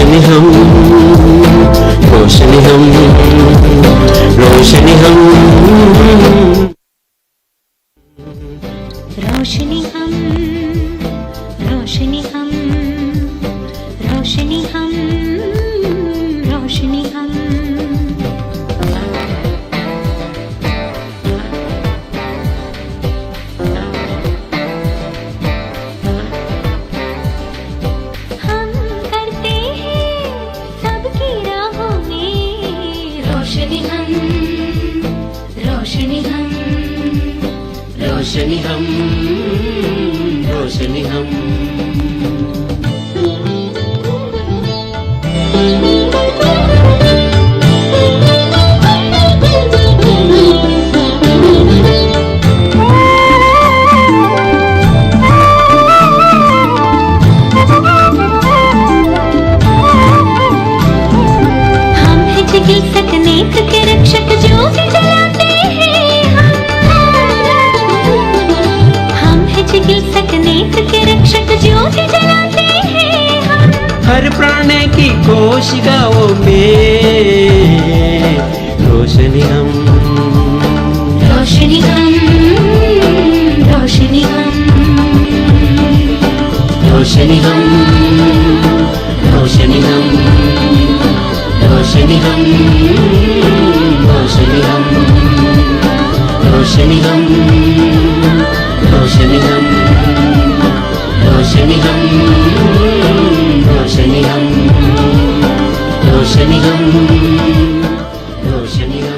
रोशनी हम, रोशनी हम, रोशनी हम, रोशनी हम, रोशनी हम, रोशनी हम, रोशनी हम। हम करते हैं सबकी राहों में रोशनी हम, रोशनी हम, रोशनी हम, रोशनी हम। हम हैं जिगिल सकनेत के रक्षक ज्योति जलाते हैं हम हैं जिगिल सकनेत के रक्षक ज्योति जलाते हैं हम। हर प्राण की कोशिकाओं में रोशनी हम, रोशनी हम, रोशनी हम, रोशनी हम, रोशनी हम, रोशनी हम, रोशनी हम, रोशनी हम, रोशनी हम, रोशनी हम, रोशनी हम, रोशनी हम, रोशनी हम,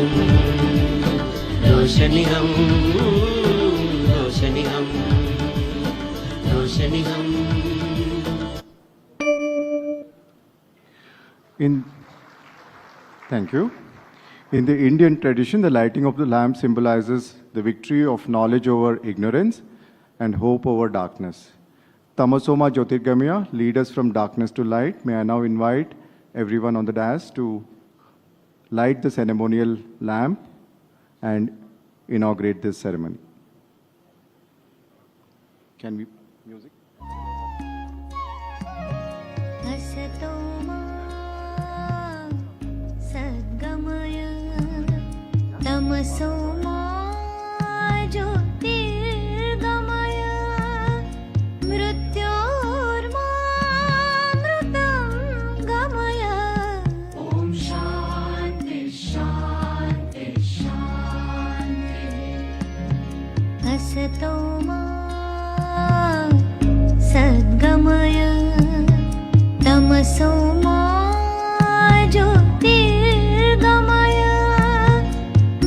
रोशनी हम, रोशनी हम, रोशनी हम। Thank you. In the Indian tradition, the lighting of the lamp symbolizes the victory of knowledge over ignorance and hope over darkness. Tamasoma Jyotirgamya, lead us from darkness to light. May I now invite everyone on the dais to light the ceremonial lamp and inaugurate this ceremony. Can we music? असतो मा सद्गमय तमसो मा ज्योतिर्गमय मृत्योर्मामृतं गमय। ॐ शान्ति शान्ति शान्ति। असतो मा सद्गमय तमसो मा ज्योतिर्गमय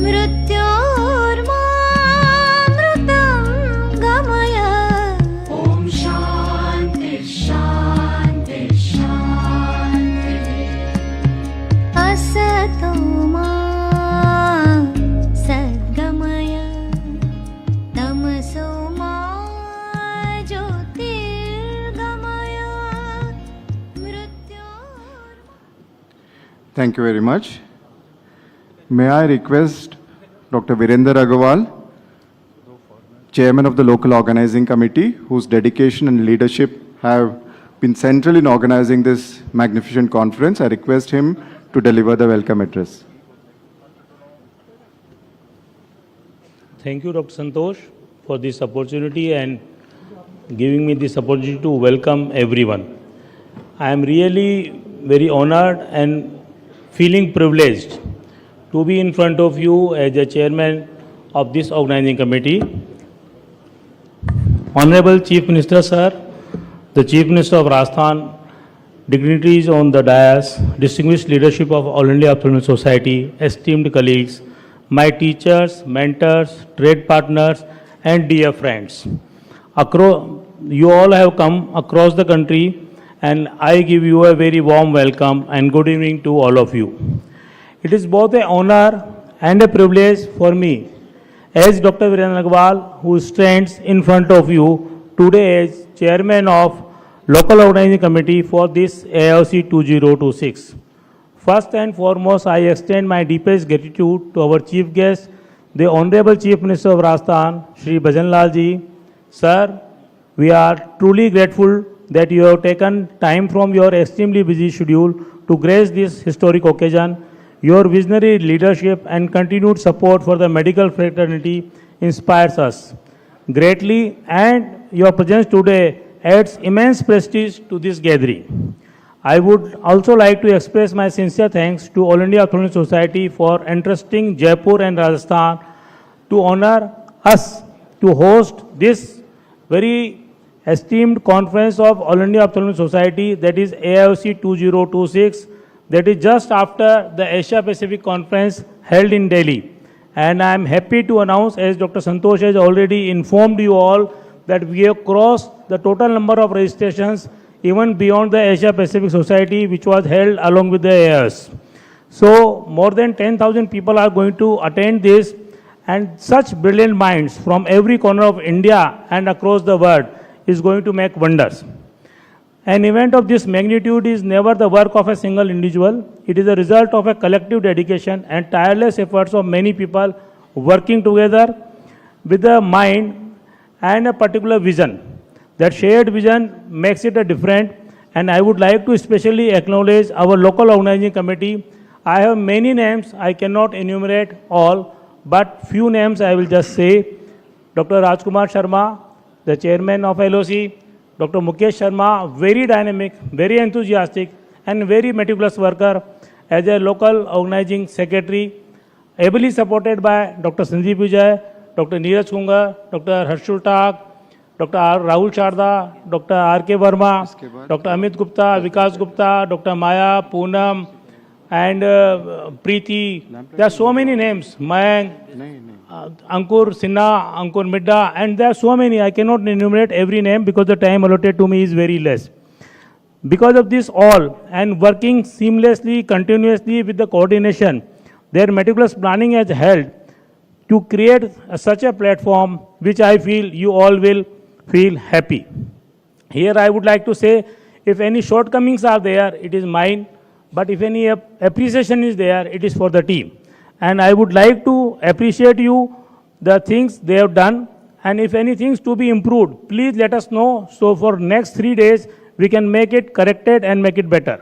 मृत्योर्मामृतं गमय। ॐ शान्ति शान्ति शान्ति। असतो मा सद्गमय तमसो मा ज्योतिर्गमय मृत्योर्। Thank you very much. May I request Dr. Virender Agarwal, Chairman of the Local Organizing Committee, whose dedication and leadership have been central in organizing this magnificent conference. I request him to deliver the welcome address. Thank you, Dr. Santosh, for this opportunity and giving me this opportunity to welcome everyone. I am really very honored and feeling privileged to be in front of you as the chairman of this organizing committee. Honorable Chief Minister, sir, the Chief Minister of Rajasthan, dignitaries on the dais, distinguished leadership of All India Ophthalmic Society, esteemed colleagues, my teachers, mentors, trade partners, and dear friends. You all have come across the country, and I give you a very warm welcome and good evening to all of you. It is both an honor and a privilege for me, as Dr. Virender Agarwal, who stands in front of you today as Chairman of Local Organizing Committee for this AIOC 2026. First and foremost, I extend my deepest gratitude to our Chief Guest, the Honorable Chief Minister of Rajasthan, Shri Bhajan Lal ji. Sir, we are truly grateful that you have taken time from your extremely busy schedule to grace this historic occasion. Your visionary leadership and continued support for the medical fraternity inspires us greatly, and your presence today adds immense prestige to this gathering. I would also like to express my sincere thanks to All India Ophthalmic Society for entrusting Jaipur and Rajasthan to honor us to host this very esteemed conference of All India Ophthalmic Society, that is AIOC 2026, that is just after the Asia Pacific Conference held in Delhi. And I am happy to announce, as Dr. Santosh has already informed you all, that we have crossed the total number of registrations even beyond the Asia Pacific Society, which was held along with the AIS. So more than 10,000 people are going to attend this, and such brilliant minds from every corner of India and across the world is going to make wonders. An event of this magnitude is never the work of a single individual. It is a result of a collective dedication and tireless efforts of many people working together with a mind and a particular vision. That shared vision makes it a different, and I would like to especially acknowledge our local organizing committee. I have many names, I cannot enumerate all, but few names I will just say. Dr. Rajkumar Sharma, the chairman of LOC, Dr. Mukesh Sharma, very dynamic, very enthusiastic, and very meticulous worker as a local organizing secretary, ably supported by Dr. Sanjeev Vijay, Dr. Neeraj Kungar, Dr. Harshul Tak, Dr. Rahul Sharda, Dr. R.K. Verma, Dr. Amit Gupta, Vikas Gupta, Dr. Maya, Poonam, and Preeti. There are so many names. Mayank, Ankur Sinha, Ankur Midda, and there are so many. I cannot enumerate every name because the time allotted to me is very less. Because of this all, and working seamlessly, continuously with the coordination, their meticulous planning has helped to create such a platform which I feel you all will feel happy. Here I would like to say, if any shortcomings are there, it is mine, but if any appreciation is there, it is for the team. And I would like to appreciate you, the things they have done, and if any things to be improved, please let us know, so for next 3 days, we can make it corrected and make it better.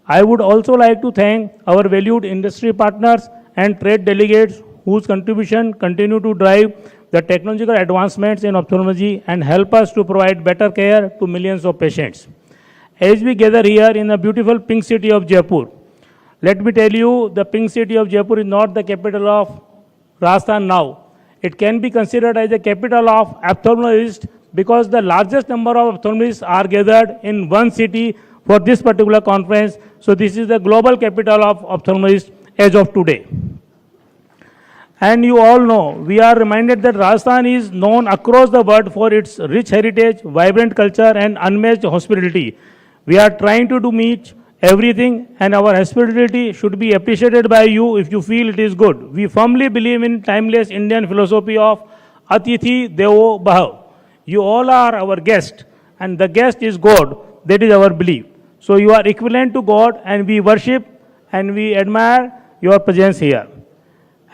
I would also like to thank our valued industry partners and trade delegates whose contribution continue to drive the technological advancements in ophthalmology and help us to provide better care to millions of patients. As we gather here in the beautiful pink city of Jaipur, let me tell you, the pink city of Jaipur is not the capital of Rajasthan now. It can be considered as the capital of ophthalmologists because the largest number of ophthalmologists are gathered in one city for this particular conference. So this is the global capital of ophthalmologists as of today. And you all know, we are reminded that Rajasthan is known across the world for its rich heritage, vibrant culture, and unmatched hospitality. We are trying to meet everything, and our hospitality should be appreciated by you if you feel it is good. We firmly believe in timeless Indian philosophy of Atithi Devo Bhav. You all are our guest, and the guest is God. That is our belief. So you are equivalent to God, and we worship and we admire your presence here.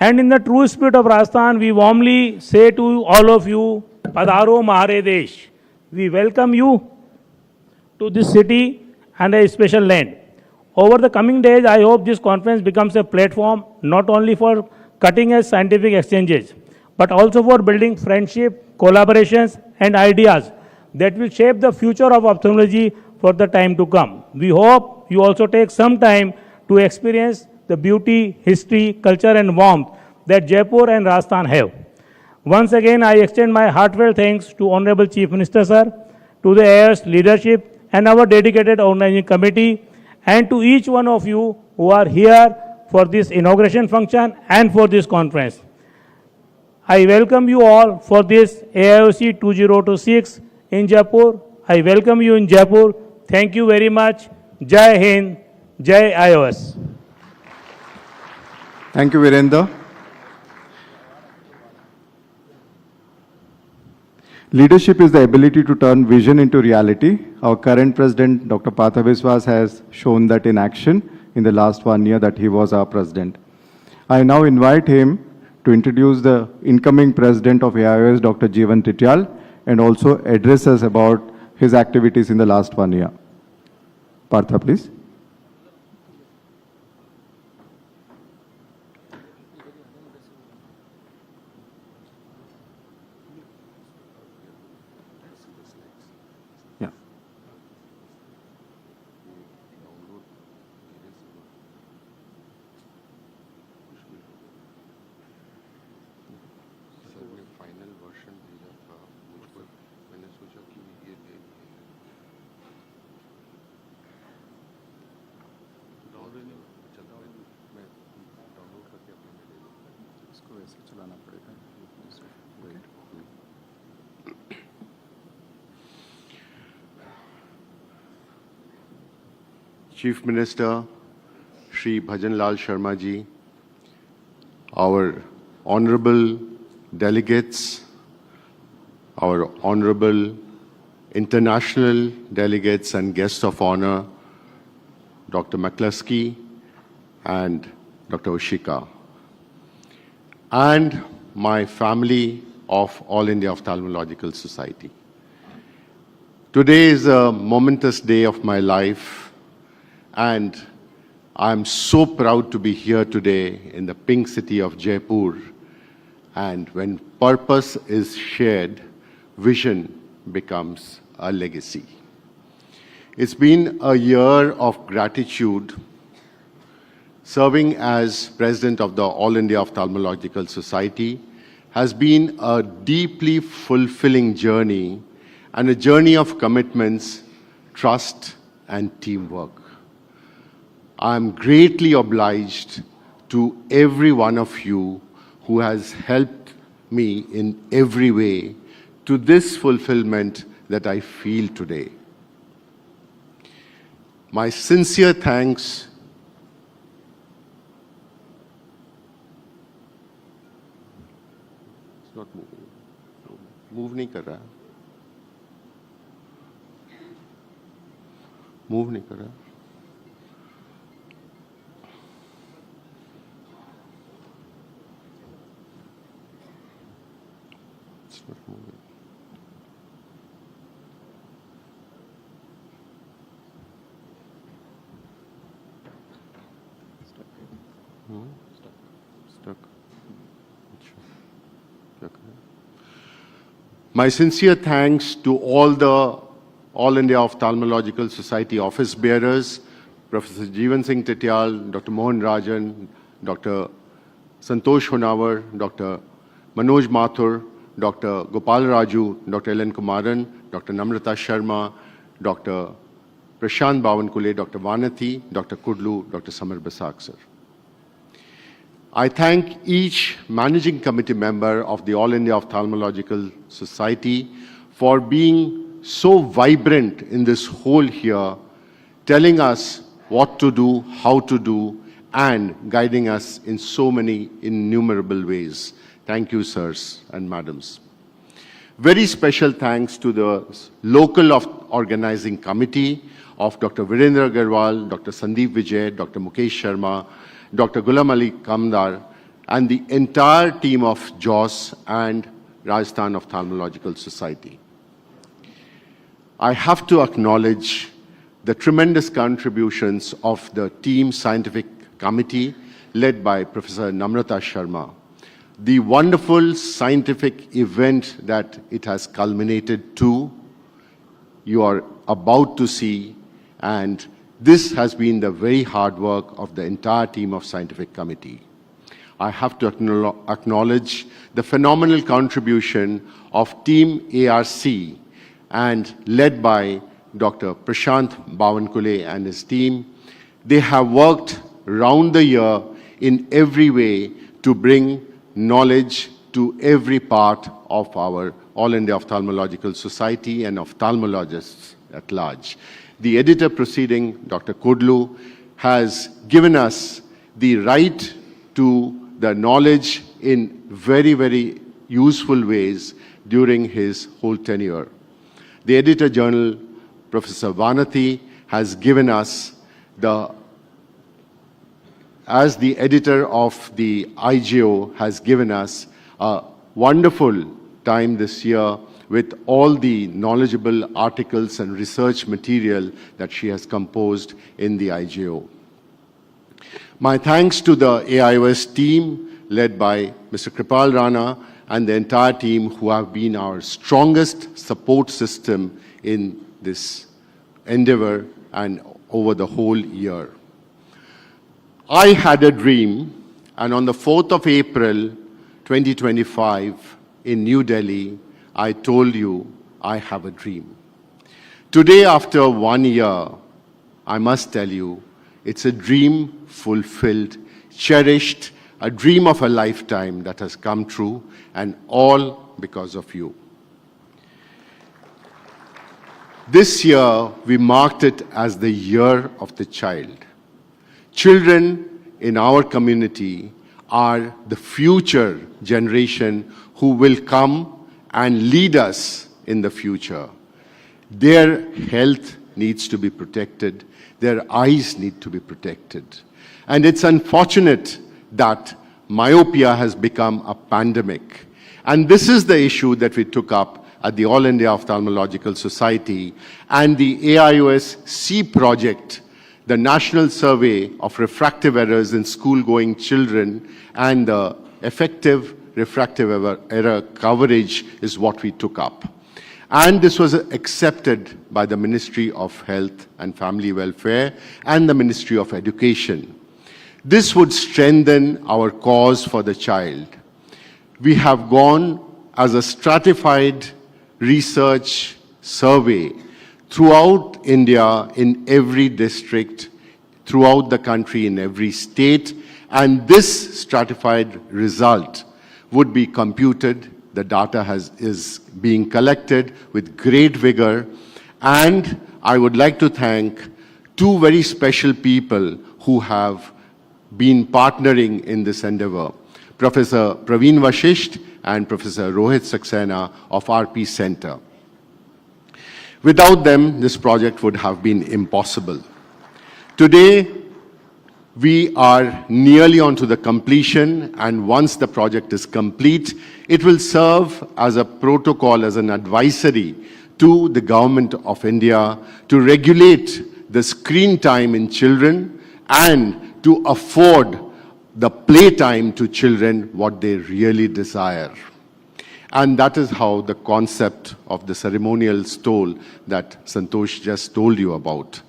And in the true spirit of Rajasthan, we warmly say to all of you, Padharo Mahare Desh. We welcome you to this city and a special land. Over the coming days, I hope this conference becomes a platform not only for cutting-edge scientific exchanges, but also for building friendship, collaborations, and ideas that will shape the future of ophthalmology for the time to come. We hope you also take some time to experience the beauty, history, culture, and warmth that Jaipur and Rajasthan have. Once again, I extend my heartfelt thanks to Honorable Chief Minister, sir, to the AIS leadership and our dedicated organizing committee, and to each one of you who are here for this inauguration function and for this conference. I welcome you all for this AIOC 2026 in Jaipur. I welcome you in Jaipur. Thank you very much. Jai Hind, Jai IOS. Thank you, Virendra. Leadership is the ability to turn vision into reality. Our current president, Dr. Partha Biswas, has shown that in action in the last 1 year that he was our president. I now invite him to introduce the incoming president of AIOS, Dr. Jeevan Tityal, and also address us about his activities in the last 1 year. Partha, please. Yeah. Sir ने final version भेजा था मुझको, मैंने सोचा कि ये ले लिए मैं डाउनलोड करके अपने में ले लूँगा। इसको वैसे चलाना पड़ेगा. Chief Minister Shri Bhajan Lal Sharma ji, our honorable delegates, our honorable international delegates and guests of honor, Dr. McCluskey and Dr. Ushika, and my family of All India Ophthalmological Society. Today is a momentous day of my life, and I'm so proud to be here today in the pink city of Jaipur. And when purpose is shared, vision becomes a legacy. It's been a year of gratitude. Serving as president of the All India Ophthalmological Society has been a deeply fulfilling journey and a journey of commitments, trust, and teamwork. I'm greatly obliged to every one of you who has helped me in every way to this fulfillment that I feel today. My sincere thanks It's not moving. Move नहीं कर रहा. Move नहीं कर रहा. It's not moving. Stuck. My sincere thanks to all the All India Ophthalmological Society office bearers, Professor Jeevan Singh Tityal, Dr. Mohan Rajan, Dr. Santosh Honawar, Dr. Manoj Mathur, Dr. Gopal Raju, Dr. Ellen Kumaran, Dr. Namrata Sharma, Dr. Prashant Bavankule, Dr. Vanathi, Dr. Kudlu, Dr. Samar Basak, sir. I thank each managing committee member of the All India Ophthalmological Society for being so vibrant in this whole year, telling us what to do, how to do, and guiding us in so many innumerable ways. Thank you, sirs and madams. Very special thanks to the local organizing committee of Dr. Virendra Agarwal, Dr. Sandeep Vijay, Dr. Mukesh Sharma, Dr. Ghulam Ali Kamdar, and the entire team of JOS and Rajasthan Ophthalmological Society. I have to acknowledge the tremendous contributions of the team scientific committee led by Professor Namrata Sharma. The wonderful scientific event that it has culminated to, you are about to see, and this has been the very hard work of the entire team of scientific committee. I have to acknowledge the phenomenal contribution of Team ARC and led by Dr. Prashant Bavankule and his team. They have worked round the year in every way to bring knowledge to every part of our All India Ophthalmological Society and ophthalmologists at large. The editor proceeding, Dr. Kudlu, has given us the right to the knowledge in very, very useful ways during his whole tenure. The editor journal, Professor Vanathi, has given us as the editor of the IGO, has given us a wonderful time this year with all the knowledgeable articles and research material that she has composed in the IJO. My thanks to the AIOS team led by Mr. Kripal Rana and the entire team who have been our strongest support system in this endeavor and over the whole year. I had a dream, and on the 4th of April 2025 in New Delhi, I told you I have a dream. Today, after 1 year, I must tell you, it's a dream fulfilled, cherished, a dream of a lifetime that has come true, and all because of you. This year, we marked it as the Year of the Child. Children in our community are the future generation who will come and lead us in the future. Their health needs to be protected. Their eyes need to be protected. And it's unfortunate that myopia has become a pandemic. And this is the issue that we took up at the All India Ophthalmological Society and the AIOS C project, the National Survey of Refractive Errors in School-Going Children, and the effective refractive error coverage is what we took up. And this was accepted by the Ministry of Health and Family Welfare and the Ministry of Education. This would strengthen our cause for the child. We have gone as a stratified research survey throughout India, in every district, throughout the country, in every state, and this stratified result would be computed. The data is being collected with great vigor, and I would like to thank two very special people who have been partnering in this endeavor, Professor Praveen Vashisht and Professor Rohit Saxena of RP Center. Without them, this project would have been impossible. Today, we are nearly on to the completion, and once the project is complete, it will serve as a protocol, as an advisory to the Government of India to regulate the screen time in children and to afford the playtime to children what they really desire. And that is how the concept of the ceremonial stole that Santosh just told you about.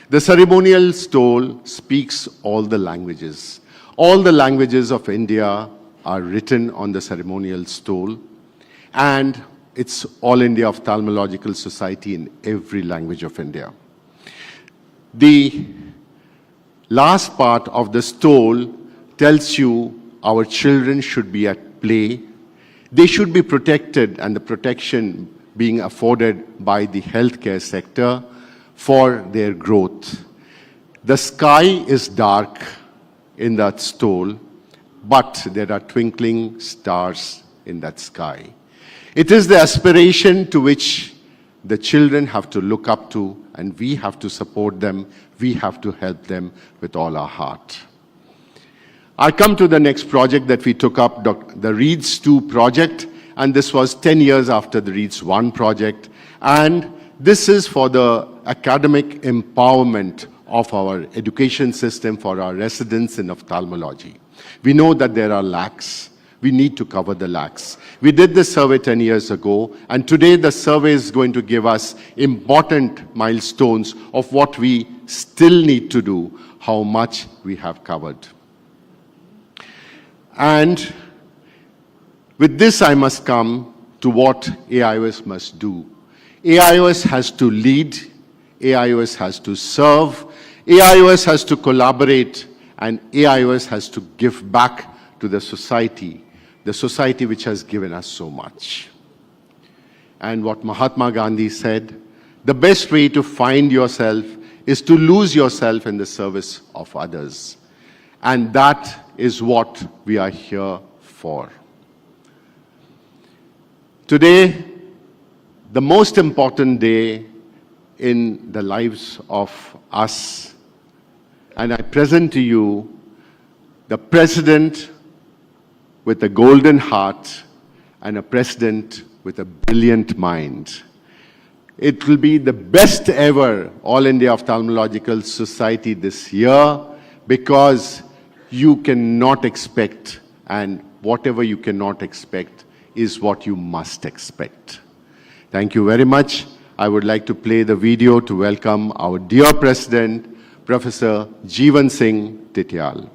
The ceremonial stole speaks all the languages. All the languages of India are written on the ceremonial stole, and it's All India Ophthalmological Society in every language of India. The last part of the stole tells you our children should be at play. They should be protected, and the protection being afforded by the healthcare sector for their growth. The sky is dark in that stole, but there are twinkling stars in that sky. It is the aspiration to which the children have to look up to, and we have to support them. We have to help them with all our heart. I come to the next project that we took up, the READS 2 project, and this was 10 years after the READS 1 project. And this is for the academic empowerment of our education system for our residents in ophthalmology. We know that there are lacks. We need to cover the lacks. We did this survey 10 years ago, and today the survey is going to give us important milestones of what we still need to do, how much we have covered. And with this, I must come to what AIOS must do. AIOS has to lead, AIOS has to serve, AIOS has to collaborate, and AIOS has to give back to the society which has given us so much. And what Mahatma Gandhi said, the best way to find yourself is to lose yourself in the service of others. And that is what we are here for. Today, the most important day in the lives of us, and I present to you the President with a golden heart and a President with a brilliant mind. It will be the best ever All India Ophthalmological Society this year because you cannot expect, and whatever you cannot expect is what you must expect. Thank you very much. I would like to play the video to welcome our dear President, Professor Jeevan Singh Tityal.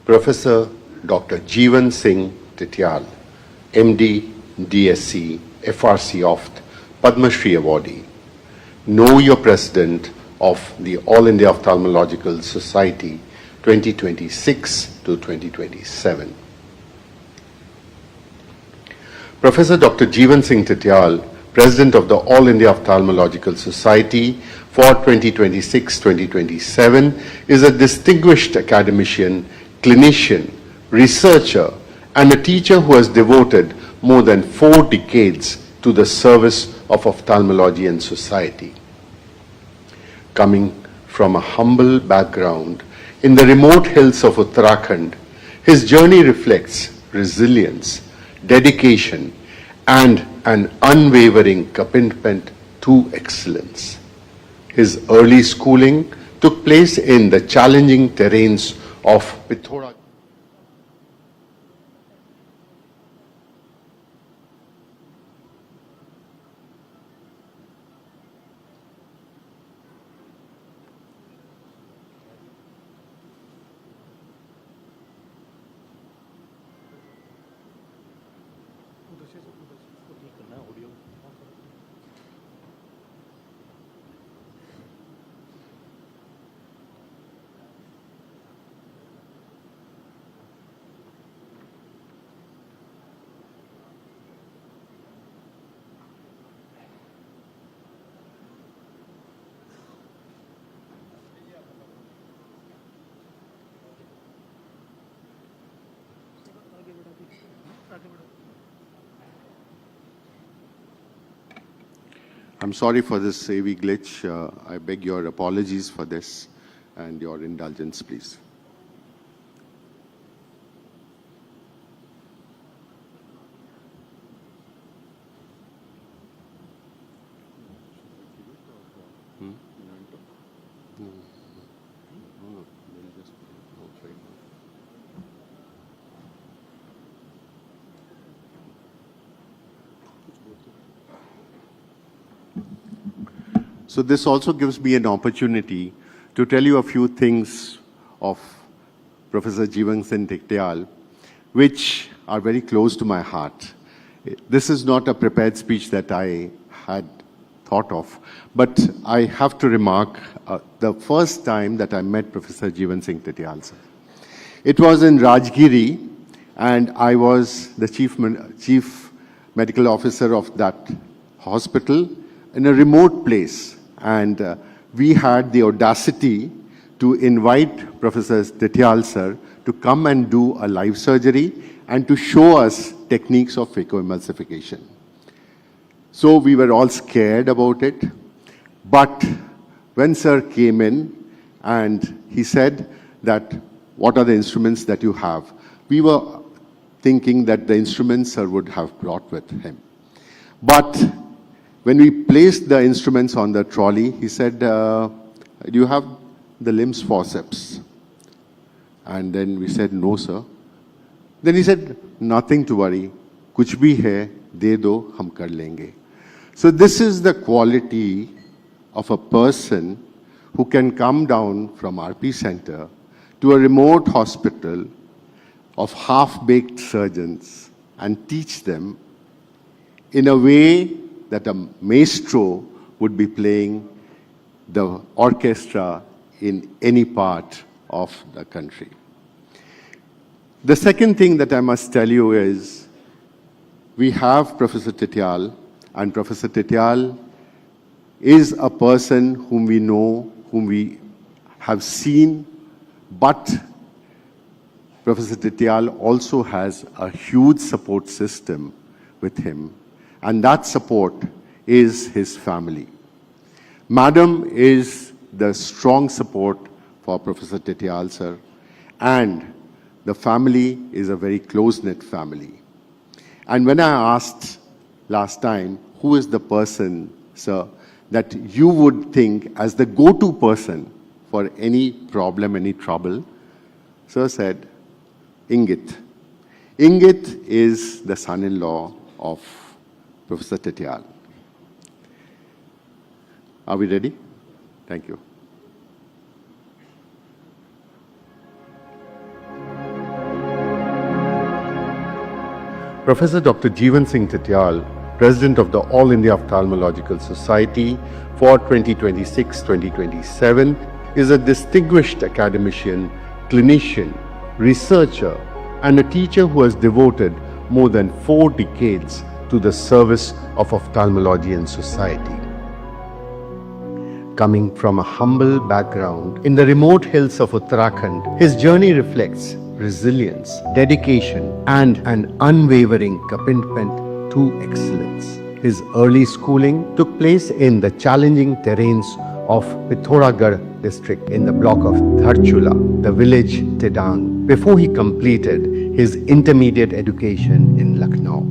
Professor Dr. Jeevan Singh Tityal, MD, DSc, FRC Opt, Padma Shri awardee. Know your President of the All India Ophthalmological Society 2026 to 2027. Professor Dr. Jeevan Singh Tityal, President of the All India Ophthalmological Society for 2026-2027, is a distinguished academician, clinician, researcher, and a teacher who has devoted more than 4 decades to the service of ophthalmology and society. Coming from a humble background in the remote hills of Uttarakhand, his journey reflects resilience, dedication, and an unwavering commitment to excellence. His early schooling took place in the challenging terrains of Pithoda. I'm sorry for this AV glitch. I beg your apologies for this and your indulgence, please. So this also gives me an opportunity to tell you a few things of Professor Jeevan Singh Tityal, which are very close to my heart. This is not a prepared speech that I had thought of, but I have to remark the first time that I met Professor Jeevan Singh Tityal, sir. It was in Rajgiri, and I was the chief medical officer of that hospital in a remote place. And we had the audacity to invite Professor Tityal, sir, to come and do a live surgery and to show us techniques of phacoemulsification. So we were all scared about it. But when sir came in and he said that, what are the instruments that you have? We were thinking that the instruments sir would have brought with him. But when we placed the instruments on the trolley, he said, do you have the LIMS forceps? And then we said, no, sir. Then he said, nothing to worry. Kuch bhi hai, de do, hum kar lenge. So this is the quality of a person who can come down from RP Center to a remote hospital of half-baked surgeons and teach them in a way that a maestro would be playing the orchestra in any part of the country. The second thing that I must tell you is, we have Professor Tityal, and Professor Tityal is a person whom we know, whom we have seen, but Professor Tityal also has a huge support system with him. And that support is his family. Madam is the strong support for Professor Tetial, sir, and the family is a very close-knit family. And when I asked last time, who is the person, sir, that you would think as the go-to person for any problem, any trouble, sir said, Ingit. Ingit is the son-in-law of Professor Tetial. Are we ready? Thank you. Professor Dr. Jeevan Singh Tetial, President of the All India Ophthalmological Society for 2026-2027, is a distinguished academician, clinician, researcher, and a teacher who has devoted more than 4 decades to the service of ophthalmology and society. Coming from a humble background in the remote hills of Uttarakhand, his journey reflects resilience, dedication, and an unwavering commitment to excellence. His early schooling took place in the challenging terrains of Pithoragarh district in the block of Dharchula, the village Tedang, before he completed his intermediate education in Lucknow.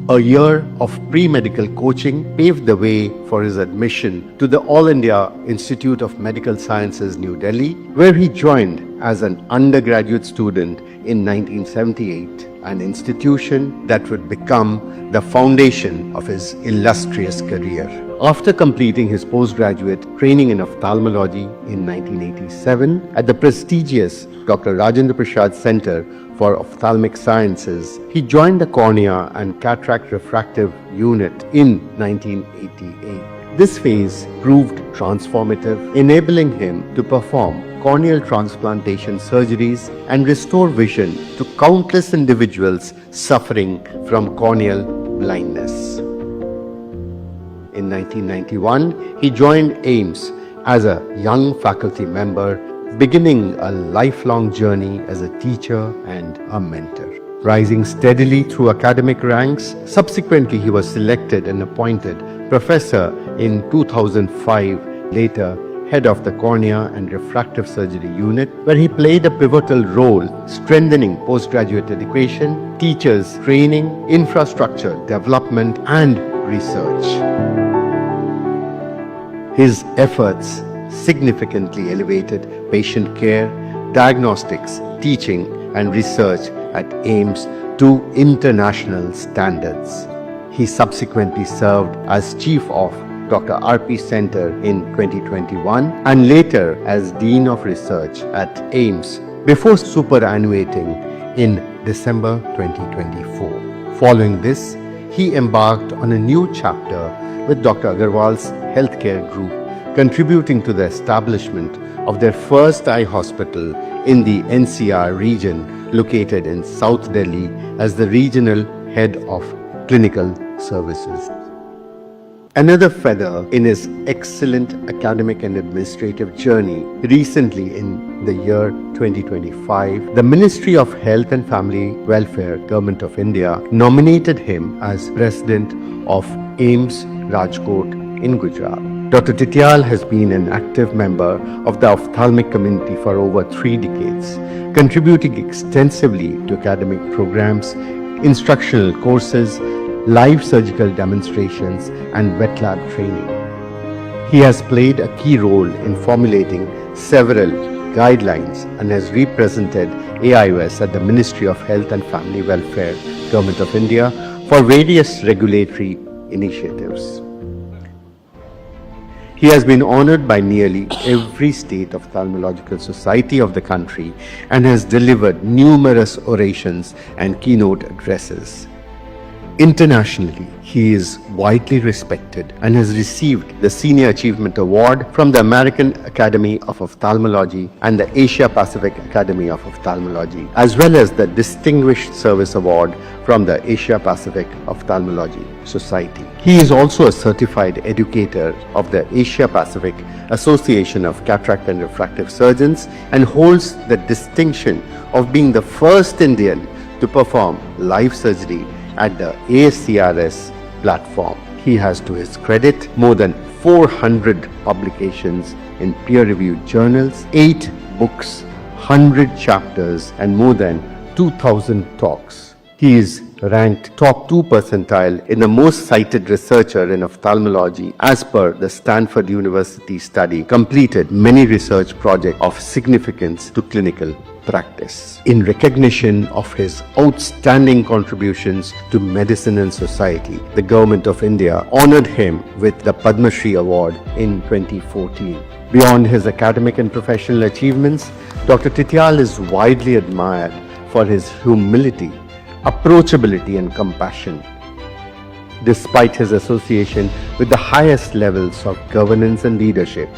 A year of pre-medical coaching paved the way for his admission to the All India Institute of Medical Sciences, New Delhi, where he joined as an undergraduate student in 1978, an institution that would become the foundation of his illustrious career. After completing his postgraduate training in ophthalmology in 1987 at the prestigious Dr. Rajendra Prasad Center for Ophthalmic Sciences, he joined the Cornea and Cataract Refractive Unit in 1988. This phase proved transformative, enabling him to perform corneal transplantation surgeries and restore vision to countless individuals suffering from corneal blindness. In 1991, he joined AIMS as a young faculty member, beginning a lifelong journey as a teacher and a mentor. Rising steadily through academic ranks, subsequently he was selected and appointed professor in 2005, later head of the Cornea and Refractive Surgery Unit, where he played a pivotal role strengthening postgraduate education, teachers training, infrastructure development, and research. His efforts significantly elevated patient care, diagnostics, teaching, and research at AIMS to international standards. He subsequently served as chief of Dr. R.P. Center in 2021 and later as Dean of Research at AIMS before superannuating in December 2024. Following this, he embarked on a new chapter with Dr. Agarwal's healthcare group, contributing to the establishment of their first eye hospital in the NCR region located in South Delhi as the regional head of clinical services. Another feather in his excellent academic and administrative journey, recently in the year 2025, the Ministry of Health and Family Welfare, Government of India, nominated him as President of AIMS Rajkot in Gujarat. Dr. Tetial has been an active member of the ophthalmic community for over 3 decades, contributing extensively to academic programs, instructional courses, live surgical demonstrations, and wet lab training. He has played a key role in formulating several guidelines and has represented AIOS at the Ministry of Health and Family Welfare, Government of India, for various regulatory initiatives. He has been honored by nearly every state ophthalmological society of the country and has delivered numerous orations and keynote addresses. Internationally, he is widely respected and has received the Senior Achievement Award from the American Academy of Ophthalmology and the Asia Pacific Academy of Ophthalmology, as well as the Distinguished Service Award from the Asia Pacific Ophthalmology Society. He is also a certified educator of the Asia Pacific Association of Cataract and Refractive Surgeons and holds the distinction of being the first Indian to perform live surgery at the ASCRS platform. He has to his credit more than 400 publications in peer-reviewed journals, 8 books, 100 chapters, and more than 2,000 talks. He is ranked top 2 percentile in the most cited researcher in ophthalmology as per the Stanford University study, completed many research projects of significance to clinical practice. In recognition of his outstanding contributions to medicine and society, the Government of India honored him with the Padma Shri Award in 2014. Beyond his academic and professional achievements, Dr. Tityal is widely admired for his humility, approachability and compassion. Despite his association with the highest levels of governance and leadership,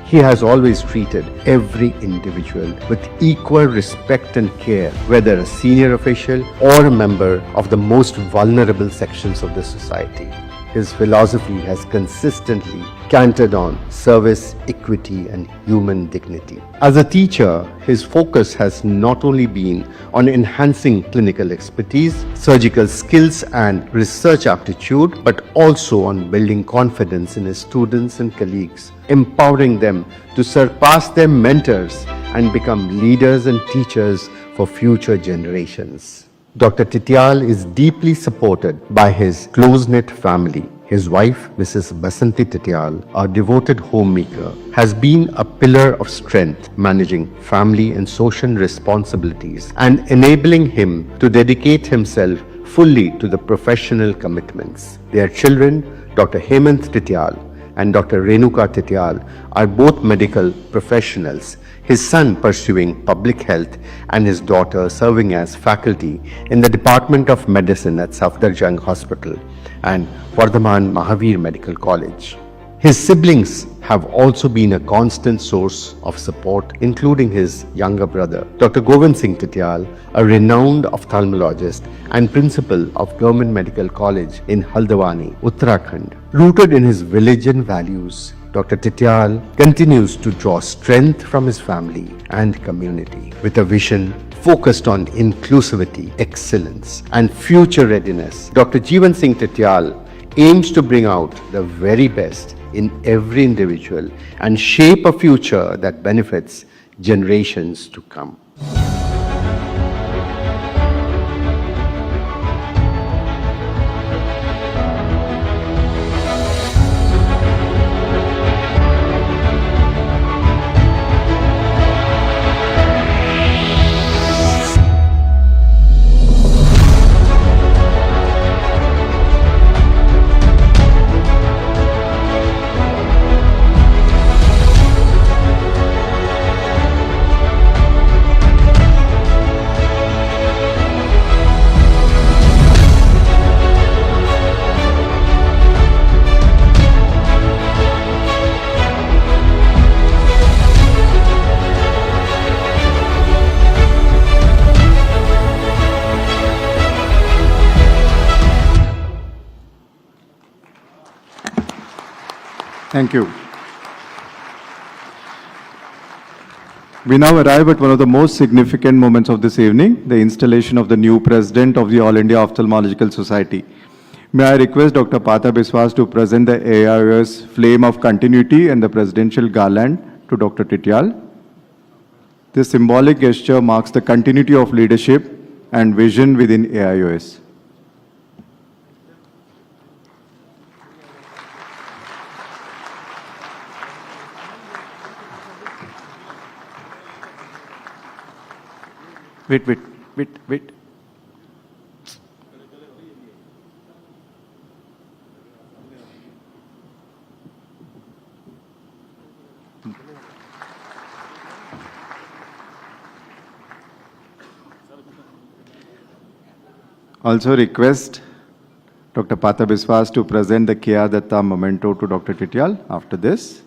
he has always treated every individual with equal respect and care, whether a senior official or a member of the most vulnerable sections of the society. His philosophy has consistently cantered on service, equity, and human dignity. As a teacher, his focus has not only been on enhancing clinical expertise, surgical skills, and research aptitude, but also on building confidence in his students and colleagues, empowering them to surpass their mentors and become leaders and teachers for future generations. Dr. Tityal is deeply supported by his close-knit family. His wife, Mrs. Basanti Tityal, a devoted homemaker, has been a pillar of strength, managing family and social responsibilities and enabling him to dedicate himself fully to the professional commitments. Their children, Dr. Hemant Tityal and Dr. Renuka Tityal, are both medical professionals, his son pursuing public health and his daughter serving as faculty in the Department of Medicine at Safdarjung Hospital and Vardhaman Mahavir Medical College. His siblings have also been a constant source of support, including his younger brother, Dr. Govind Singh Tityal, a renowned ophthalmologist and principal of Government Medical College in Haldwani, Uttarakhand. Rooted in his religion values, Dr. Tityal continues to draw strength from his family and community with a vision focused on inclusivity, excellence, and future readiness. Dr. Jeevan Singh Tityal aims to bring out the very best in every individual and shape a future that benefits generations to come. Thank you. We now arrive at one of the most significant moments of this evening, the installation of the new president of the All India Ophthalmological Society. May I request Dr. Pata Biswas to present the AIOS Flame of Continuity and the presidential garland to Dr. Tityal. This symbolic gesture marks the continuity of leadership and vision within AIOS. Wait. Also request Dr. Pata Biswas to present the K.R. Datta memento to Dr. Tityal after this.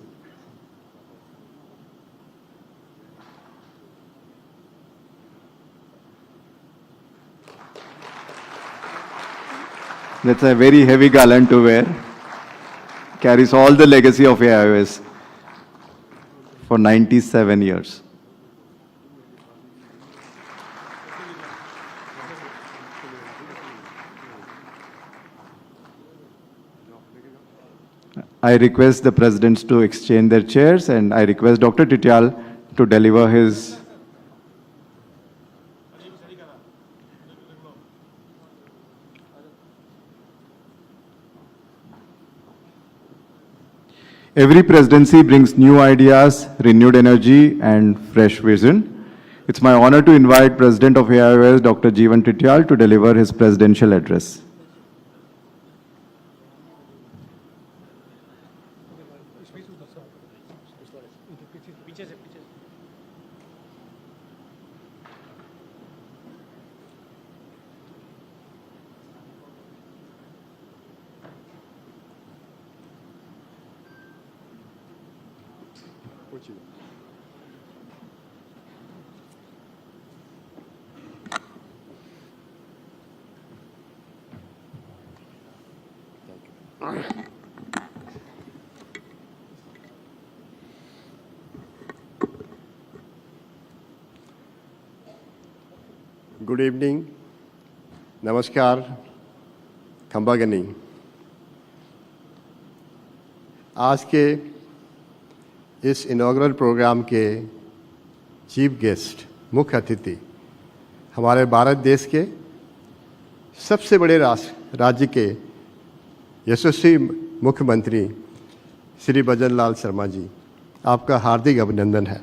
That's a very heavy garland to wear. Carries all the legacy of AIOS for 97 years. I request the presidents to exchange their chairs, and I request Dr. Tityal to deliver his. Every presidency brings new ideas, renewed energy, and fresh vision. It's my honor to invite President of AIOS, Dr. Jeevan Tityal, to deliver his presidential address. Good evening, नमस्कार, खंबागनी। आज के इस inaugural programme के chief guest, मुख्य अतिथि हमारे भारत देश के सबसे बड़े राज्य के यशस्वी मुख्यमंत्री श्री भजन लाल शर्मा जी, आपका हार्दिक अभिनंदन है।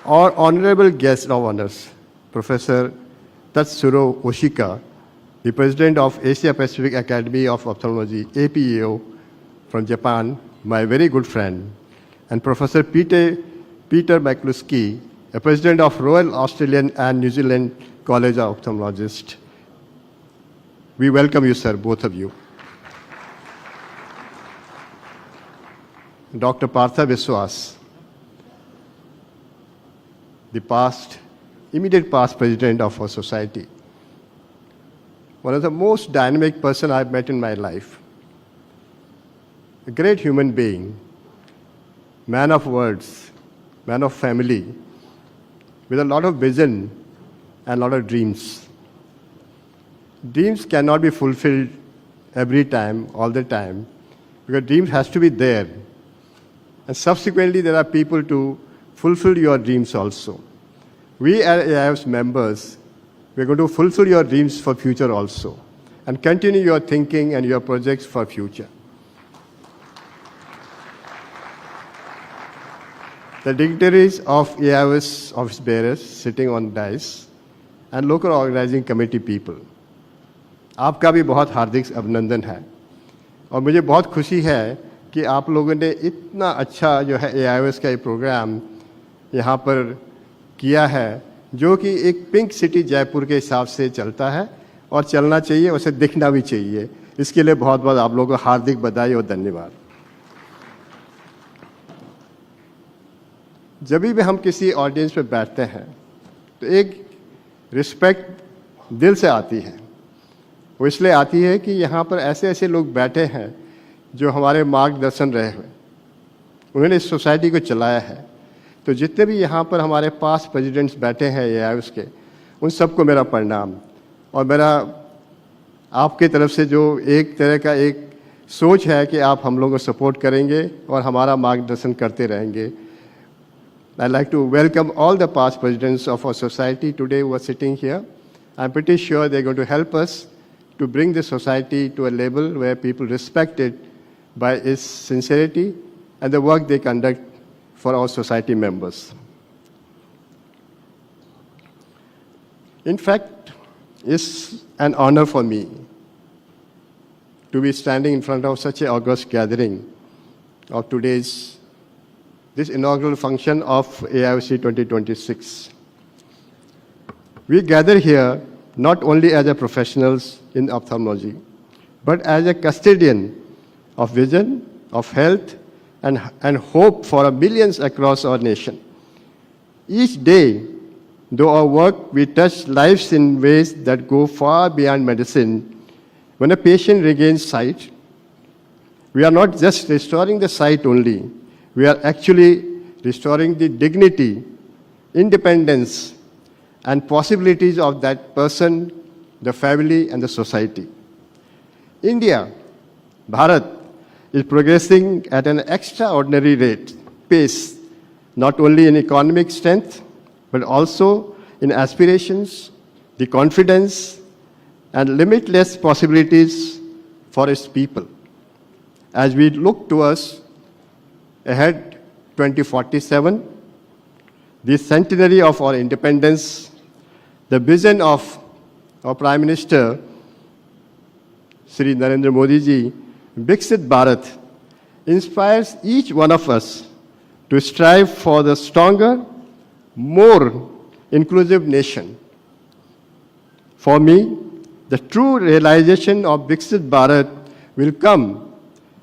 Our honorable guest of honors, Professor Tatsuro Oshika, the President of Asia Pacific Academy of Ophthalmology, APAO, from Japan, my very good friend, and Professor Peter McCluskey, the President of Royal Australian and New Zealand College of Ophthalmologists. We welcome you, sir, both of you. Dr. Partha Viswas, the immediate past president of our society. One of the most dynamic person I've met in my life. A great human being, man of words, man of family, with a lot of vision and a lot of dreams. Dreams cannot be fulfilled every time, all the time, because dreams has to be there. And subsequently, there are people to fulfill your dreams also. We as AIOS members, we're going to fulfill your dreams for future also and continue your thinking and your projects for future. The dignitaries of AIOS office bearers sitting on dais and local organizing committee people, आपका भी बहुत हार्दिक अभिनंदन है और मुझे बहुत खुशी है कि आप लोगों ने इतना अच्छा जो है AIOS का ये प्रोग्राम यहाँ पर किया है, जो कि एक पिंक सिटी जयपुर के हिसाब से चलता है और चलना चाहिए, उसे दिखना भी चाहिए। इसके लिए बहुत बहुत आप लोगों को हार्दिक बधाई और धन्यवाद। जब भी हम किसी ऑडियंस में बैठते हैं तो एक रिस्पेक्ट दिल से आती है। वो इसलिए आती है कि यहाँ पर ऐसे ऐसे लोग बैठे हैं जो हमारे मार्गदर्शन रहे हुए, उन्होंने इस सोसाइटी को चलाया है। तो जितने भी यहाँ पर हमारे पास प्रेसिडेंट्स बैठे हैं AIOS के, उन सबको मेरा प्रणाम और मेरा आपके तरफ से जो एक तरह का एक सोच है कि आप हम लोगों को सपोर्ट करेंगे और हमारा मार्गदर्शन करते रहेंगे। I'd like to welcome all the past presidents of our society today who are sitting here. I'm pretty sure they're going to help us to bring the society to a level where people respect it by its sincerity and the work they conduct for our society members. In fact, it's an honor for me to be standing in front of such an august gathering of this inaugural function of AIOC 2026. We gather here not only as a professionals in ophthalmology, but as a custodian of vision, of health, and hope for millions across our nation. Each day, though our work, we touch lives in ways that go far beyond medicine. When a patient regains sight, we are not just restoring the sight only, we are actually restoring the dignity, independence, and possibilities of that person, the family, and the society. India, Bharat, is progressing at an extraordinary pace, not only in economic strength, but also in aspirations, the confidence, and limitless possibilities for its people. As we look towards ahead 2047, the centenary of our independence, the vision of our Prime Minister, Shri Narendra Modi ji, Viksit Bharat, inspires each one of us to strive for the stronger, more inclusive nation. For me, the true realization of Viksit Bharat will come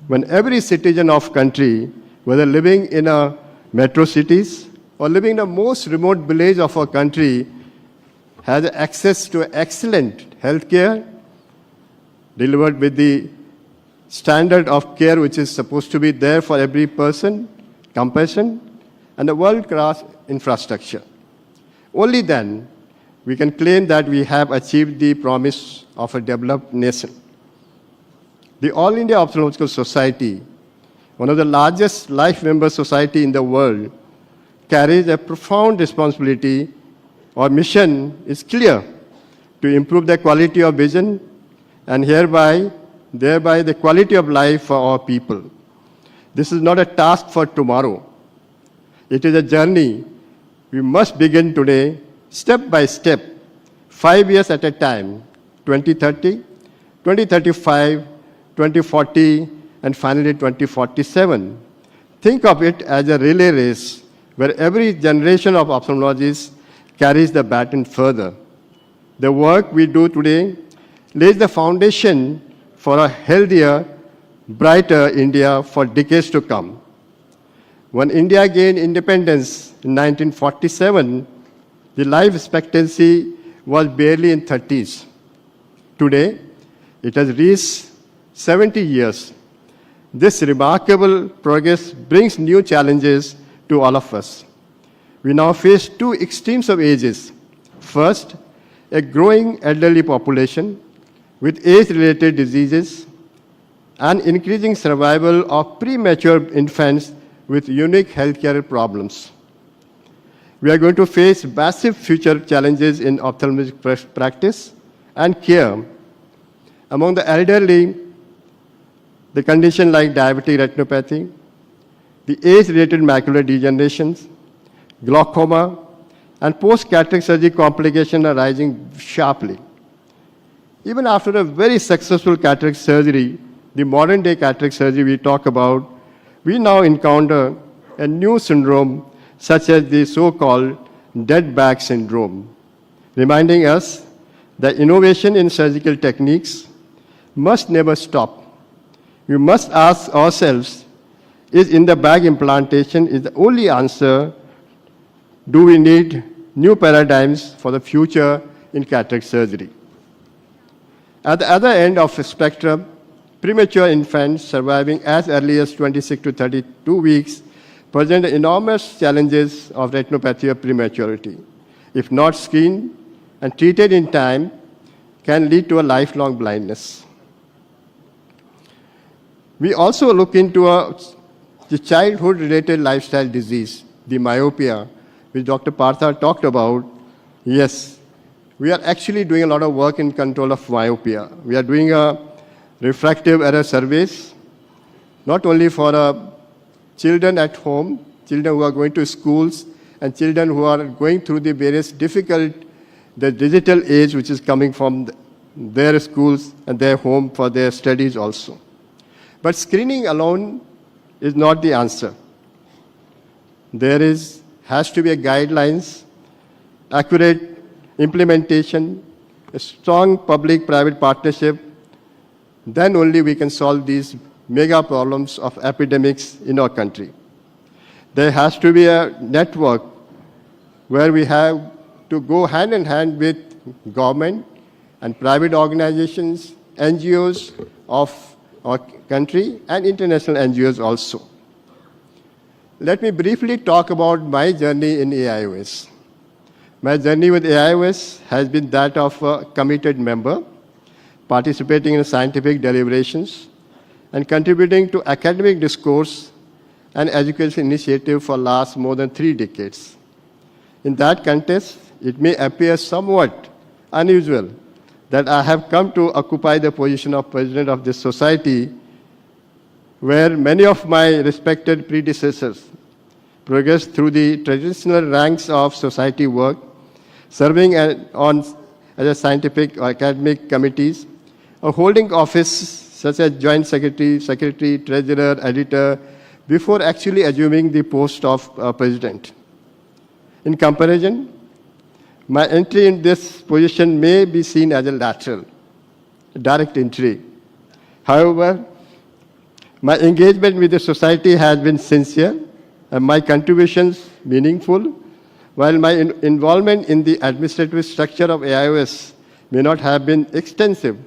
when every citizen of country, whether living in a metro cities or living in the most remote village of our country, has access to excellent healthcare delivered with the standard of care which is supposed to be there for every person, compassion, and a world-class infrastructure. Only then we can claim that we have achieved the promise of a developed nation. The All India Ophthalmological Society, one of the largest life member society in the world, carries a profound responsibility. Our mission is clear: to improve the quality of vision and thereby the quality of life for our people. This is not a task for tomorrow. It is a journey we must begin today, step by step, 5 years at a time, 2030, 2035, 2040, and finally 2047. Think of it as a relay race where every generation of ophthalmologists carries the baton further. The work we do today lays the foundation for a healthier, brighter India for decades to come. When India gained independence in 1947, the life expectancy was barely in 30s. Today, it has reached 70 years. This remarkable progress brings new challenges to all of us. We now face two extremes of ages. First, a growing elderly population with age-related diseases and increasing survival of premature infants with unique healthcare problems. We are going to face massive future challenges in ophthalmic practice and care. Among the elderly, the condition like diabetic retinopathy, the age-related macular degenerations, glaucoma, and post-cataract surgery complications are rising sharply. Even after a very successful cataract surgery, the modern-day cataract surgery we talk about, we now encounter a new syndrome such as the so-called dead back syndrome, reminding us that innovation in surgical techniques must never stop. We must ask ourselves, is in-the-bag implantation is the only answer? Do we need new paradigms for the future in cataract surgery? At the other end of the spectrum, premature infants surviving as early as 26 to 32 weeks present enormous challenges of retinopathy of prematurity. If not screened and treated in time, can lead to a lifelong blindness. We also look into the childhood-related lifestyle disease, the myopia, which Dr. Partha talked about. Yes, we are actually doing a lot of work in control of myopia. We are doing a refractive error surveys, not only for children at home, children who are going to schools, and children who are going through the various difficult, the digital age which is coming from their schools and their home for their studies also. But screening alone is not the answer. There has to be a guidelines, accurate implementation, a strong public-private partnership. Then only we can solve these mega problems of epidemics in our country. There has to be a network where we have to go hand in hand with government and private organizations, NGOs of our country, and international NGOs also. Let me briefly talk about my journey in AIOS. My journey with AIOS has been that of a committed member. participating in scientific deliberations, and contributing to academic discourse and education initiative for last more than 3 decades. In that context, it may appear somewhat unusual that I have come to occupy the position of president of this society, where many of my respected predecessors progressed through the traditional ranks of society work, serving as a scientific or academic committees, or holding office such as joint secretary, treasurer, editor, before actually assuming the post of president. In comparison, my entry in this position may be seen as a lateral, direct entry. However, my engagement with the society has been sincere and my contributions meaningful, while my involvement in the administrative structure of AIOS may not have been extensive,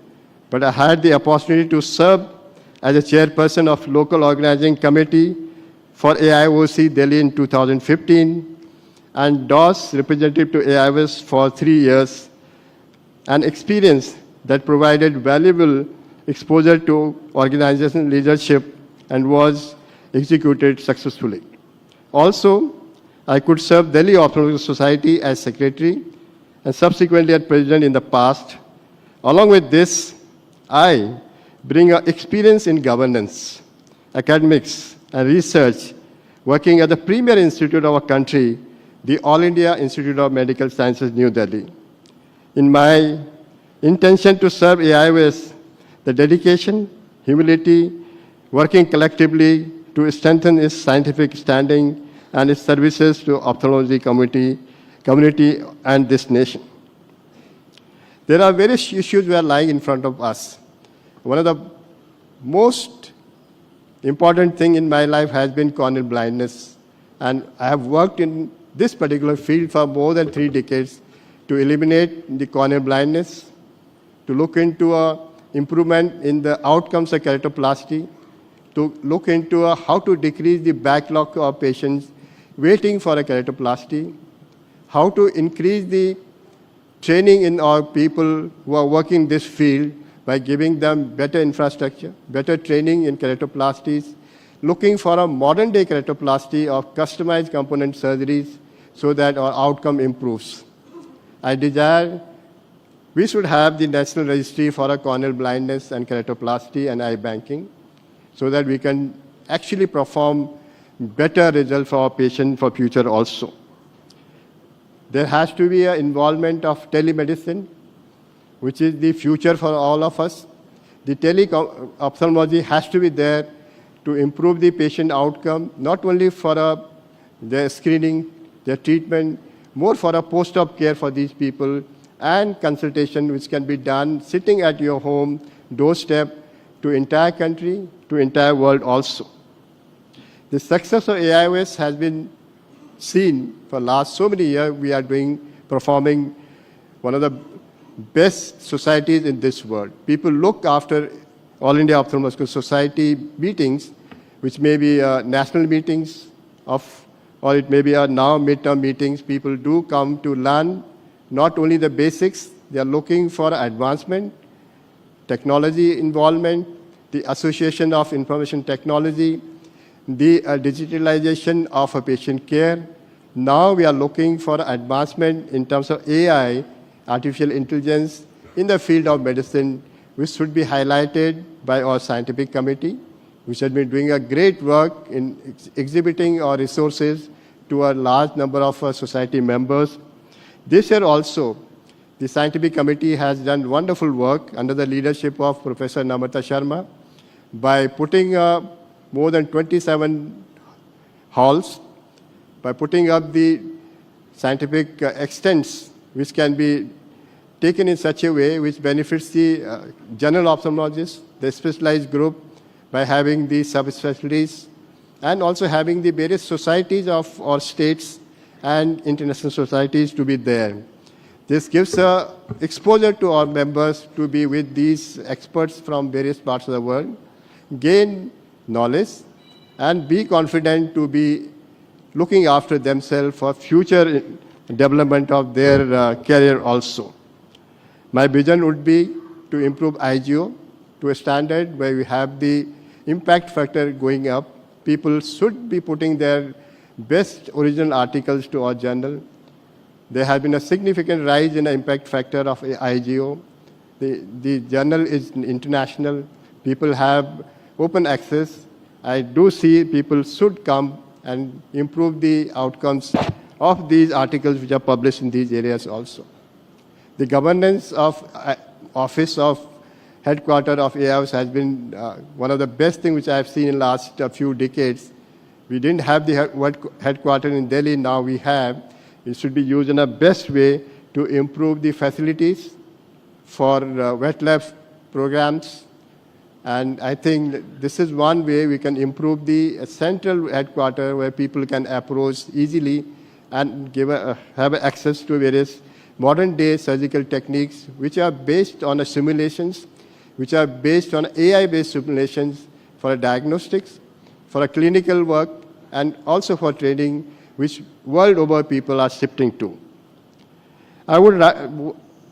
but I had the opportunity to serve as a chairperson of local organizing committee for AIOC Delhi in 2015 and DOS representative to AIOS for 3 years, an experience that provided valuable exposure to organization leadership and was executed successfully. Also, I could serve Delhi Ophthalmological Society as secretary and subsequently as president in the past. Along with this, I bring an experience in governance, academics, and research, working at the premier institute of our country, the All India Institute of Medical Sciences, New Delhi. In my intention to serve AIOS, the dedication, humility, working collectively to strengthen its scientific standing and its services to ophthalmology community and this nation. There are various issues that are lying in front of us. One of the most important thing in my life has been corneal blindness, and I have worked in this particular field for more than 3 decades to eliminate the corneal blindness, to look into a improvement in the outcomes of keratoplasty, to look into how to decrease the backlog of patients waiting for a keratoplasty, how to increase the training in our people who are working in this field by giving them better infrastructure, better training in keratoplasties, looking for a modern day keratoplasty of customized component surgeries so that our outcome improves. I desire we should have the national registry for a corneal blindness and keratoplasty and eye banking so that we can actually perform better results for our patient for future also. There has to be an involvement of telemedicine, which is the future for all of us. The tele-ophthalmology has to be there to improve the patient outcome, not only for their screening, their treatment, more for a post-op care for these people, and consultation which can be done sitting at your home doorstep to entire country, to entire world also. The success of AIOS has been seen for last so many years. We are performing one of the best societies in this world. People look after All India Ophthalmological Society meetings, which may be national meetings or it may be now midterm meetings. People do come to learn not only the basics, they are looking for advancement, technology involvement, the association of information technology, the digitalization of a patient care. Now we are looking for advancement in terms of AI, artificial intelligence, in the field of medicine, which should be highlighted by our scientific committee, which has been doing a great work in exhibiting our resources to a large number of society members. This year also, the scientific committee has done wonderful work under the leadership of Professor Namrata Sharma by putting more than 27 halls, by putting up the scientific extents which can be taken in such a way which benefits the general ophthalmologists, the specialized group, by having the subspecialties, and also having the various societies of our states and international societies to be there. This gives exposure to our members to be with these experts from various parts of the world, gain knowledge, and be confident to be looking after themselves for future development of their career also. My vision would be to improve IGO to a standard where we have the impact factor going up. People should be putting their best original articles to our journal. There has been a significant rise in the impact factor of IGO. The journal is international. People have open access. I do see people should come and improve the outcomes of these articles which are published in these areas also. The governance of office of headquarter of AIOS has been one of the best things which I have seen in the last few decades. We didn't have the headquarter in Delhi, now we have. It should be used in a best way to improve the facilities for wet lab programs. And I think this is one way we can improve the central headquarter where people can approach easily and have access to various modern day surgical techniques which are based on simulations, which are based on AI-based simulations for diagnostics, for a clinical work, and also for training, which world over people are shifting to. I would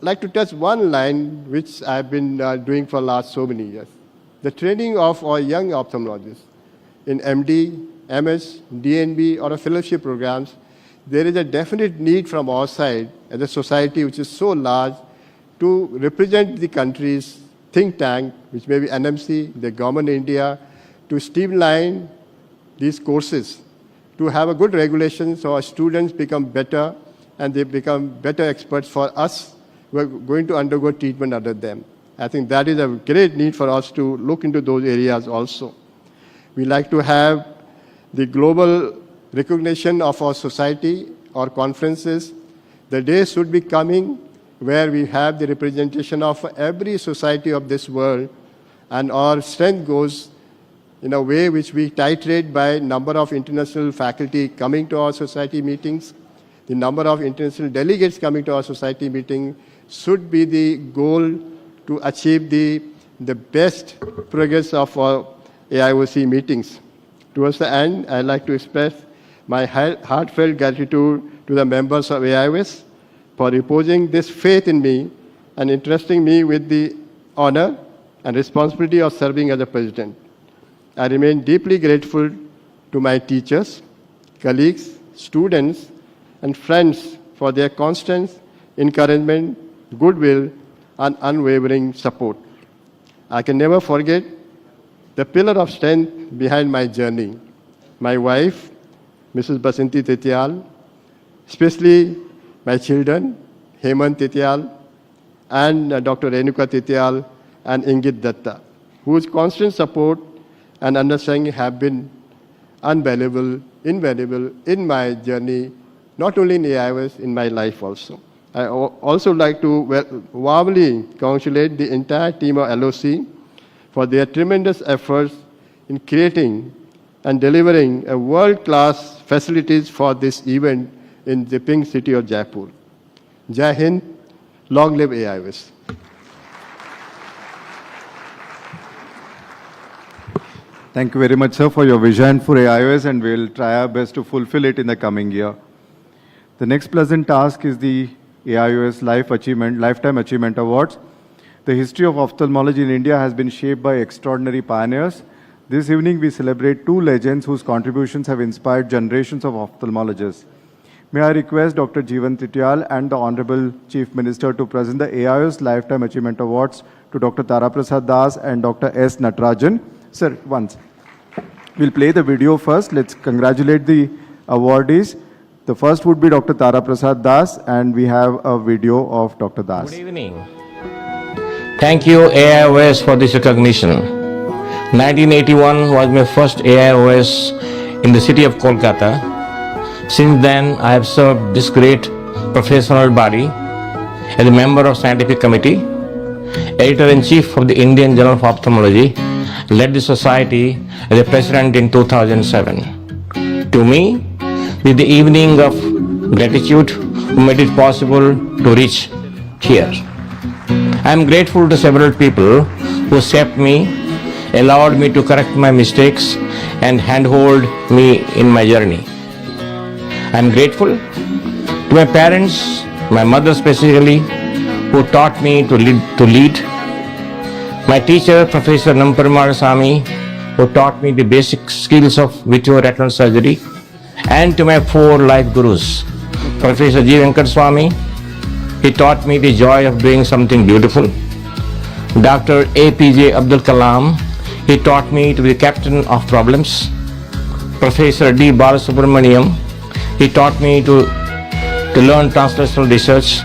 like to touch one line which I've been doing for the last so many years. The training of our young ophthalmologists in MD, MS, DNB, or fellowship programs, there is a definite need from our side as a society which is so large to represent the country's think tank, which may be NMC, the government of India, to streamline these courses, to have a good regulation so our students become better and they become better experts for us who are going to undergo treatment under them. I think that is a great need for us to look into those areas also. We like to have the global recognition of our society, our conferences. The day should be coming where we have the representation of every society of this world, and our strength goes in a way which we titrate by number of international faculty coming to our society meetings. The number of international delegates coming to our society meeting should be the goal to achieve the best progress of our AIOC meetings. Towards the end, I'd like to express my heartfelt gratitude to the members of AIOS for reposing this faith in me and entrusting me with the honor and responsibility of serving as a president. I remain deeply grateful to my teachers, colleagues, students, and friends for their constant encouragement, goodwill, and unwavering support. I can never forget the pillar of strength behind my journey, my wife, Mrs. Basanti Tetial, especially my children, Hemant Tetial, and Dr. Renuka Tetial, and Ingit Datta, whose constant support and understanding have been invaluable in my journey, not only in AIOS, in my life also. I also like to warmly congratulate the entire team of LOC for their tremendous efforts in creating and delivering a world-class facilities for this event in the pink city of Jaipur. Jai Hind, long live AIOS. Thank you very much, sir, for your vision for AIOS, and we'll try our best to fulfill it in the coming year. The next pleasant task is the AIOS Lifetime Achievement Awards. The history of ophthalmology in India has been shaped by extraordinary pioneers. This evening, we celebrate two legends whose contributions have inspired generations of ophthalmologists. May I request Dr. Jeevan Titial and the Honorable Chief Minister to present the AIOS Lifetime Achievement Awards to Dr. Tara Prasad Das and Dr. S. Natarajan. Sir, once. We'll play the video first. Let's congratulate the awardees. The first would be Dr. Tara Prasad Das, and we have a video of Dr. Das. Good evening. Thank you, AIOS, for this recognition. 1981 was my first AIOS in the city of Kolkata. Since then, I have served this great professional body as a member of scientific committee, editor-in-chief of the Indian Journal of Ophthalmology, led the society as a president in 2007. To me, with the evening of gratitude who made it possible to reach here. I am grateful to several people who shaped me, allowed me to correct my mistakes, and handhold me in my journey. I am grateful to my parents, my mother specifically, who taught me to lead My teacher, Professor Namparmar Sami, who taught me the basic skills of vitreoretinal surgery, and to my 4 life gurus, Professor G. Venkat Swami, he taught me the joy of doing something beautiful. Dr. APJ Abdul Kalam, he taught me to be the captain of problems. Professor D. Balasubramaniam, he taught me to learn translational research.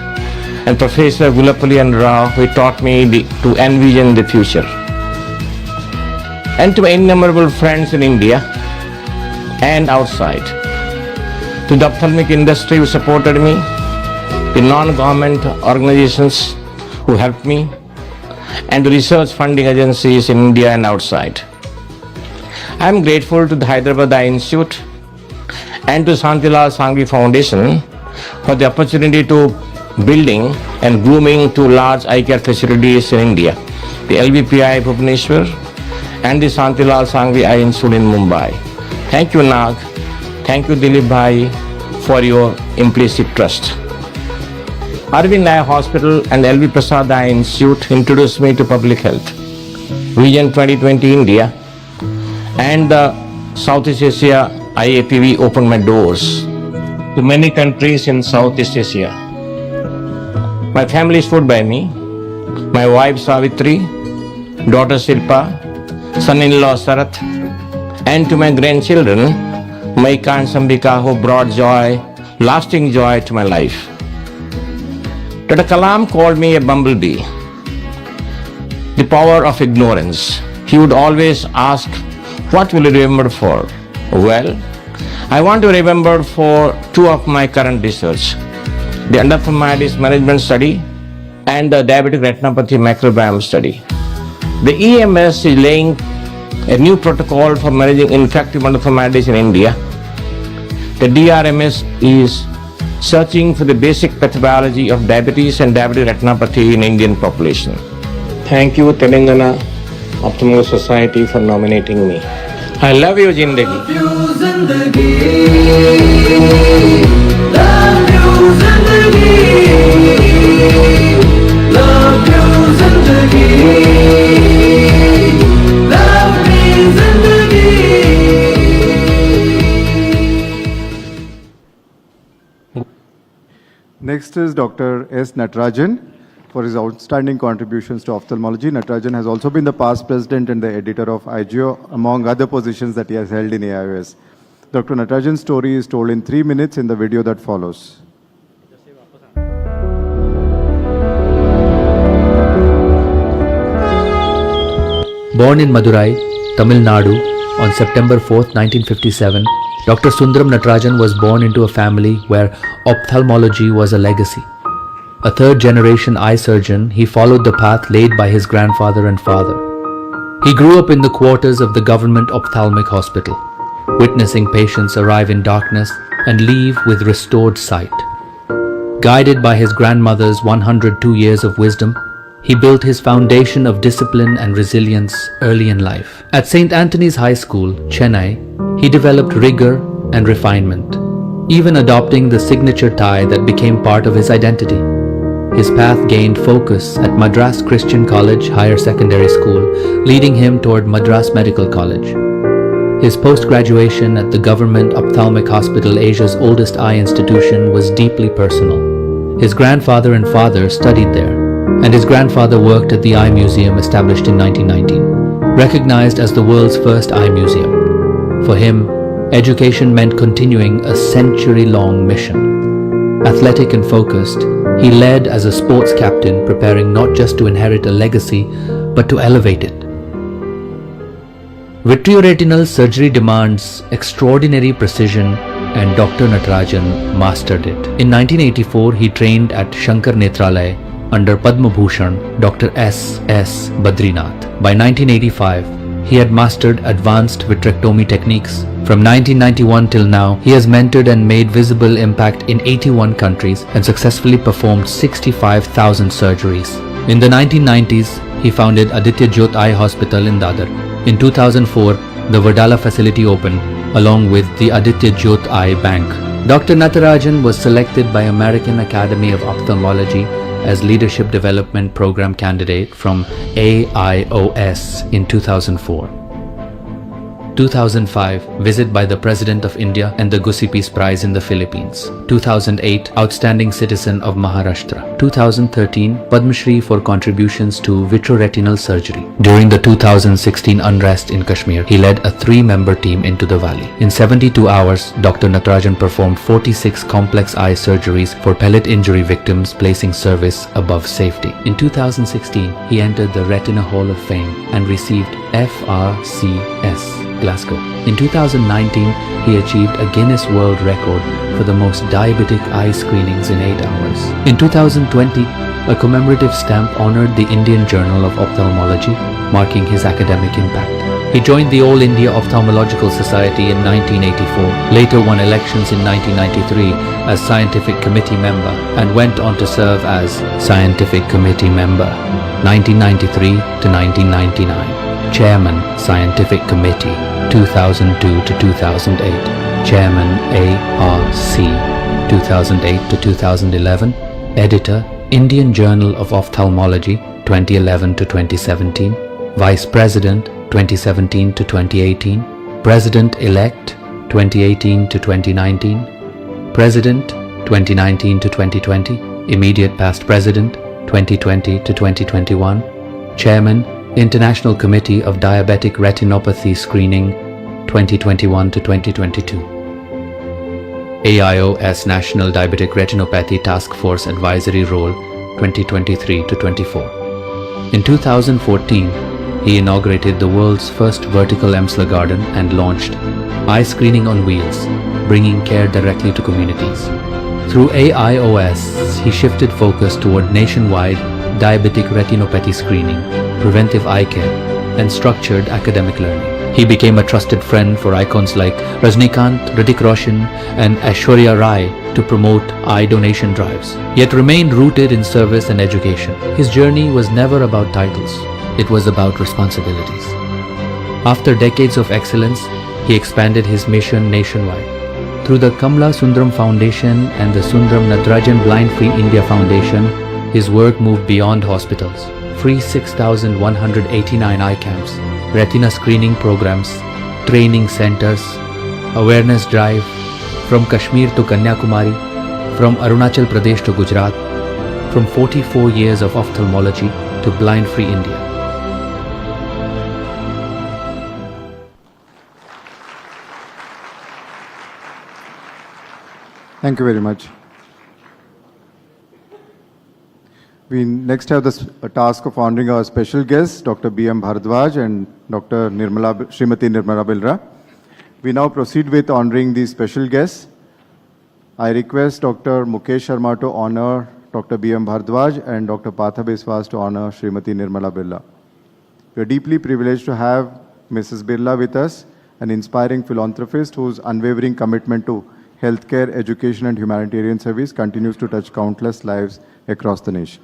And Professor Gulapalli and Rao, he taught me to envision the future. And to my innumerable friends in India and outside, to the ophthalmic industry who supported me, the non-government organizations who helped me, and the research funding agencies in India and outside. I am grateful to the Hyderabad Eye Institute and to Santilal Sangvi Foundation for the opportunity to building and grooming 2 large eye care facilities in India, the LVPI Bhubaneswar and the Santilal Sangvi Eye Institute in Mumbai. Thank you, Nag. Thank you, Dilip Bhai, for your implicit trust. Arvind Eye Hospital and LV Prasad Eye Institute introduced me to public health. Vision 2020 India and the Southeast Asia IAPV opened my doors to many countries in Southeast Asia. My family stood by me, my wife Savitri, daughter Silpa, son-in-law Sarath, and to my grandchildren, Maika and Sambika, who brought joy, lasting joy to my life. Dr. Kalam called me a bumblebee, the power of ignorance. He would always ask, what will you remember for? Well, I want to remember for 2 of my current research, the endophthalmitis management study and the diabetic retinopathy microbiome study. The EMS is laying a new protocol for managing infective endophthalmitis in India. The DRMS is searching for the basic pathobiology of diabetes and diabetic retinopathy in Indian population. Thank you, Telangana Ophthalmology Society, for nominating me. I love you, Zindagi. Next is Dr. S. Natarajan for his outstanding contributions to ophthalmology. Natarajan has also been the past president and the editor of IGO, among other positions that he has held in AIOS. Dr. Natarajan's story is told in 3 minutes in the video that follows. Born in Madurai, Tamil Nadu, on September 4th, 1957, Dr. Sundaram Natarajan was born into a family where ophthalmology was a legacy. A third-generation eye surgeon, he followed the path laid by his grandfather and father. He grew up in the quarters of the government ophthalmic hospital, witnessing patients arrive in darkness and leave with restored sight. Guided by his grandmother's 102 years of wisdom, he built his foundation of discipline and resilience early in life. At St. Anthony's High School, Chennai, he developed rigor and refinement, even adopting the signature tie that became part of his identity. His path gained focus at Madras Christian College Higher Secondary School, leading him toward Madras Medical College. His post-graduation at the Government Ophthalmic Hospital, Asia's oldest eye institution, was deeply personal. His grandfather and father studied there, and his grandfather worked at the Eye Museum established in 1919, recognized as the world's first eye museum. For him, education meant continuing a century-long mission. Athletic and focused, he led as a sports captain, preparing not just to inherit a legacy, but to elevate it. Vitreoretinal surgery demands extraordinary precision, and Dr. Natarajan mastered it. In 1984, he trained at Shankar Nethralaya under Padma Bhushan Dr. S.S. Badrinath. By 1985, he had mastered advanced vitrectomy techniques. From 1991 till now, he has mentored and made visible impact in 81 countries and successfully performed 65,000 surgeries. In the 1990s, he founded Aditya Jyot Eye Hospital in Dadar. In 2004, the Vadala facility opened, along with the Aditya Jyot Eye Bank. Dr. Natarajan was selected by American Academy of Ophthalmology as Leadership Development Program candidate from AIOS in 2004. 2005, visit by the President of India and the Gussie Peace Prize in the Philippines. 2008, Outstanding Citizen of Maharashtra. 2013, Padma Shri for contributions to vitreoretinal surgery. During the 2016 unrest in Kashmir, he led a 3-member team into the valley. In 72 hours, Dr. Natarajan performed 46 complex eye surgeries for pellet injury victims, placing service above safety. In 2016, he entered the Retina Hall of Fame and received FRCS Glasgow. In 2019, he achieved a Guinness World Record for the most diabetic eye screenings in 8 hours. In 2020, a commemorative stamp honored the Indian Journal of Ophthalmology, marking his academic impact. He joined the All India Ophthalmological Society in 1984, later won elections in 1993 as Scientific Committee member, and went on to serve as Scientific Committee member 1993 to 1999. Chairman, Scientific Committee, 2002 to 2008. Chairman, ARC, 2008 to 2011. Editor, Indian Journal of Ophthalmology, 2011 to 2017. Vice President, 2017 to 2018. President-elect, 2018 to 2019. President, 2019 to 2020. Immediate past President, 2020 to 2021. Chairman, International Committee of Diabetic Retinopathy Screening, 2021 to 2022. AIOS National Diabetic Retinopathy Task Force Advisory Role, 2023 to 24. In 2014, he inaugurated the world's first vertical EMSLA garden and launched Eye Screening on Wheels, bringing care directly to communities. Through AIOS, he shifted focus toward nationwide diabetic retinopathy screening, preventive eye care, and structured academic learning. He became a trusted friend for icons like Rajnikant, Hrithik Roshan, and Aishwarya Rai to promote eye donation drives, yet remained rooted in service and education. His journey was never about titles, it was about responsibilities. After decades of excellence, he expanded his mission nationwide. Through the Kamla Sundaram Foundation and the Sundaram Natarajan Blind Free India Foundation, his work moved beyond hospitals. Free 6,189 eye camps, retina screening programs, training centers, awareness drive, from Kashmir to Kanyakumari, from Arunachal Pradesh to Gujarat, from 44 years of ophthalmology to Blind Free India. Thank you very much. We next have the task of honoring our special guests, Dr. B.M. Bharadwaj and Dr. Srimati Nirmala Bilra. We now proceed with honoring these special guests. I request Dr. Mukesh Sharma to honor Dr. B.M. Bharadwaj and Dr. Partha Biswas to honor Srimati Nirmala Bilra. We are deeply privileged to have Mrs. Birla with us, an inspiring philanthropist whose unwavering commitment to healthcare, education, and humanitarian service continues to touch countless lives across the nation.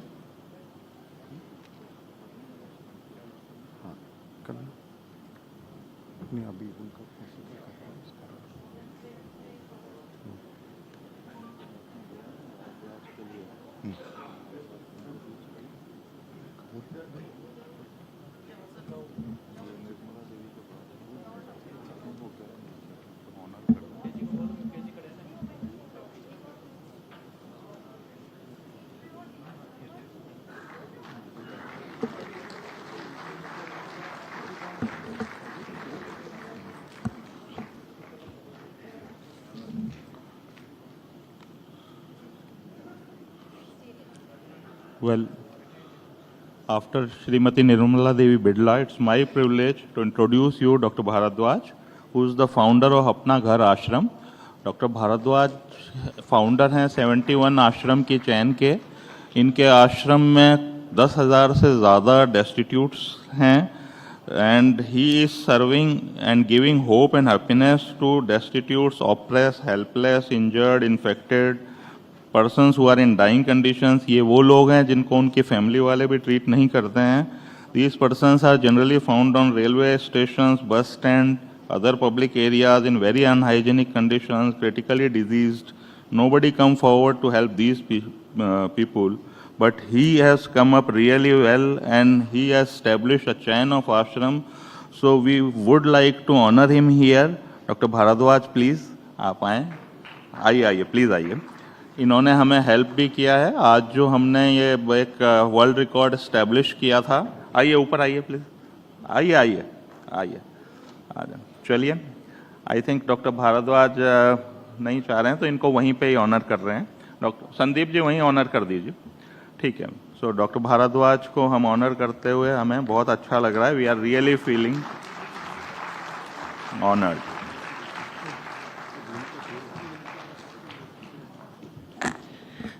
Well, after Srimati Nirmala Devi Bidla, it's my privilege to introduce you Dr. Bharadwaj, who is the founder of Apna Ghar Ashram. Dr. Bharadwaj founder हैं 71 आश्रम के चैन के. इनके आश्रम में 10,000 से ज़्यादा डेस्टिट्यूट्स हैं and he is serving and giving hope and happiness to destitutes, oppressed, helpless, injured, infected persons who are in dying conditions. ये वो लोग हैं जिनको उनकी फैमिली वाले भी ट्रीट नहीं करते हैं. These persons are generally found on railway stations, bus stand, other public areas in very unhygienic conditions, critically diseased. Nobody come forward to help these people. but he has come up really well and he has established a chain of ashram. So we would like to honor him here. Dr. Bharadwaj, please, आप आइए, please आइए. इन्होंने हमें help भी किया है. आज जो हमने ये एक वर्ल्ड रिकॉर्ड एस्टेब्लिश किया था, आइए ऊपर आइए प्लीज़, आइए. चलिए, आई थिंक डॉक्टर भारद्वाज नहीं चाह रहे हैं तो इनको वहीं पे ही ऑनर कर रहे हैं. डॉक्टर संदीप जी वहीं ऑनर कर दीजिए, ठीक है. सो डॉक्टर भारद्वाज को हम ऑनर करते हुए हमें बहुत अच्छा लग रहा है. We are really feeling honoured.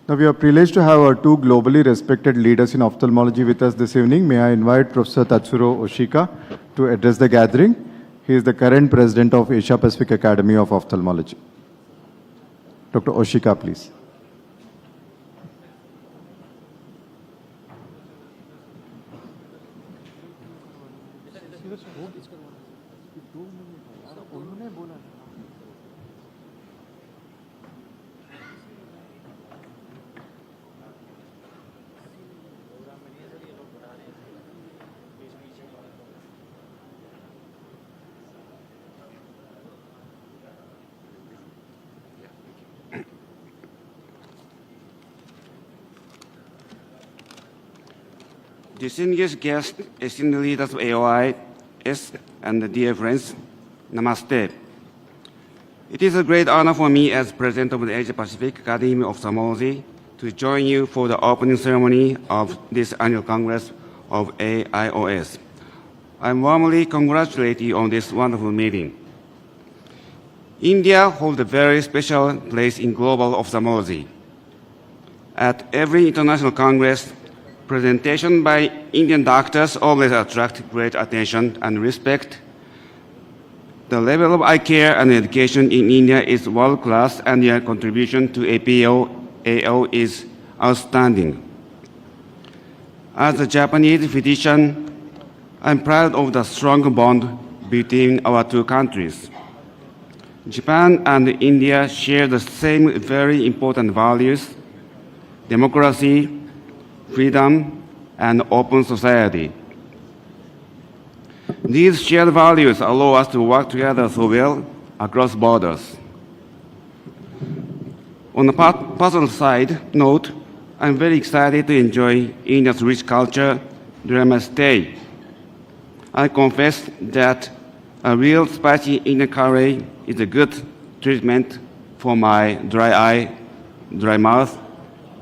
Now we are privileged to have our two globally respected leaders in ophthalmology with us this evening. May I invite Professor Tatsuro Oshika to address the gathering. He is the current president of Asia Pacific Academy of Ophthalmology. Dr. Oshika, please. Distinguished guests, esteemed leaders of AOIS, and dear friends, Namaste. It is a great honor for me as President of the Asia Pacific Academy of Ophthalmology to join you for the opening ceremony of this annual Congress of AIOS. I warmly congratulate you on this wonderful meeting. India holds a very special place in global ophthalmology. At every international congress, presentation by Indian doctors always attract great attention and respect. The level of eye care and education in India is world-class, and your contribution to AO is outstanding. As a Japanese physician, I'm proud of the strong bond between our two countries. Japan and India share the same very important values: democracy, freedom, and open society. These shared values allow us to work together so well across borders. On a personal side note, I'm very excited to enjoy India's rich culture during my stay. I confess that a real spicy Indian curry is a good treatment for my dry eye, dry mouth,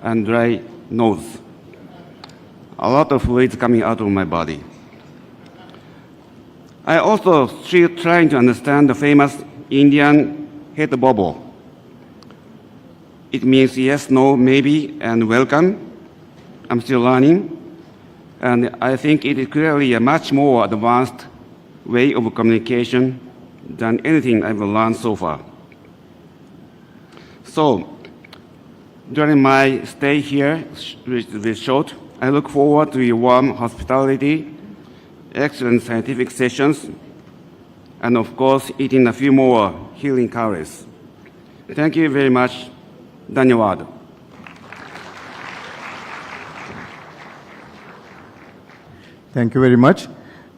and dry nose. A lot of fluids coming out of my body. I also still trying to understand the famous Indian head bobble. It means yes, no, maybe, and welcome. I'm still learning, and I think it is clearly a much more advanced way of communication than anything I've learned so far. So, during my stay here, which is short, I look forward to your warm hospitality, excellent scientific sessions, and of course, eating a few more healing curries. Thank you very much. Dhanyawad. Thank you very much.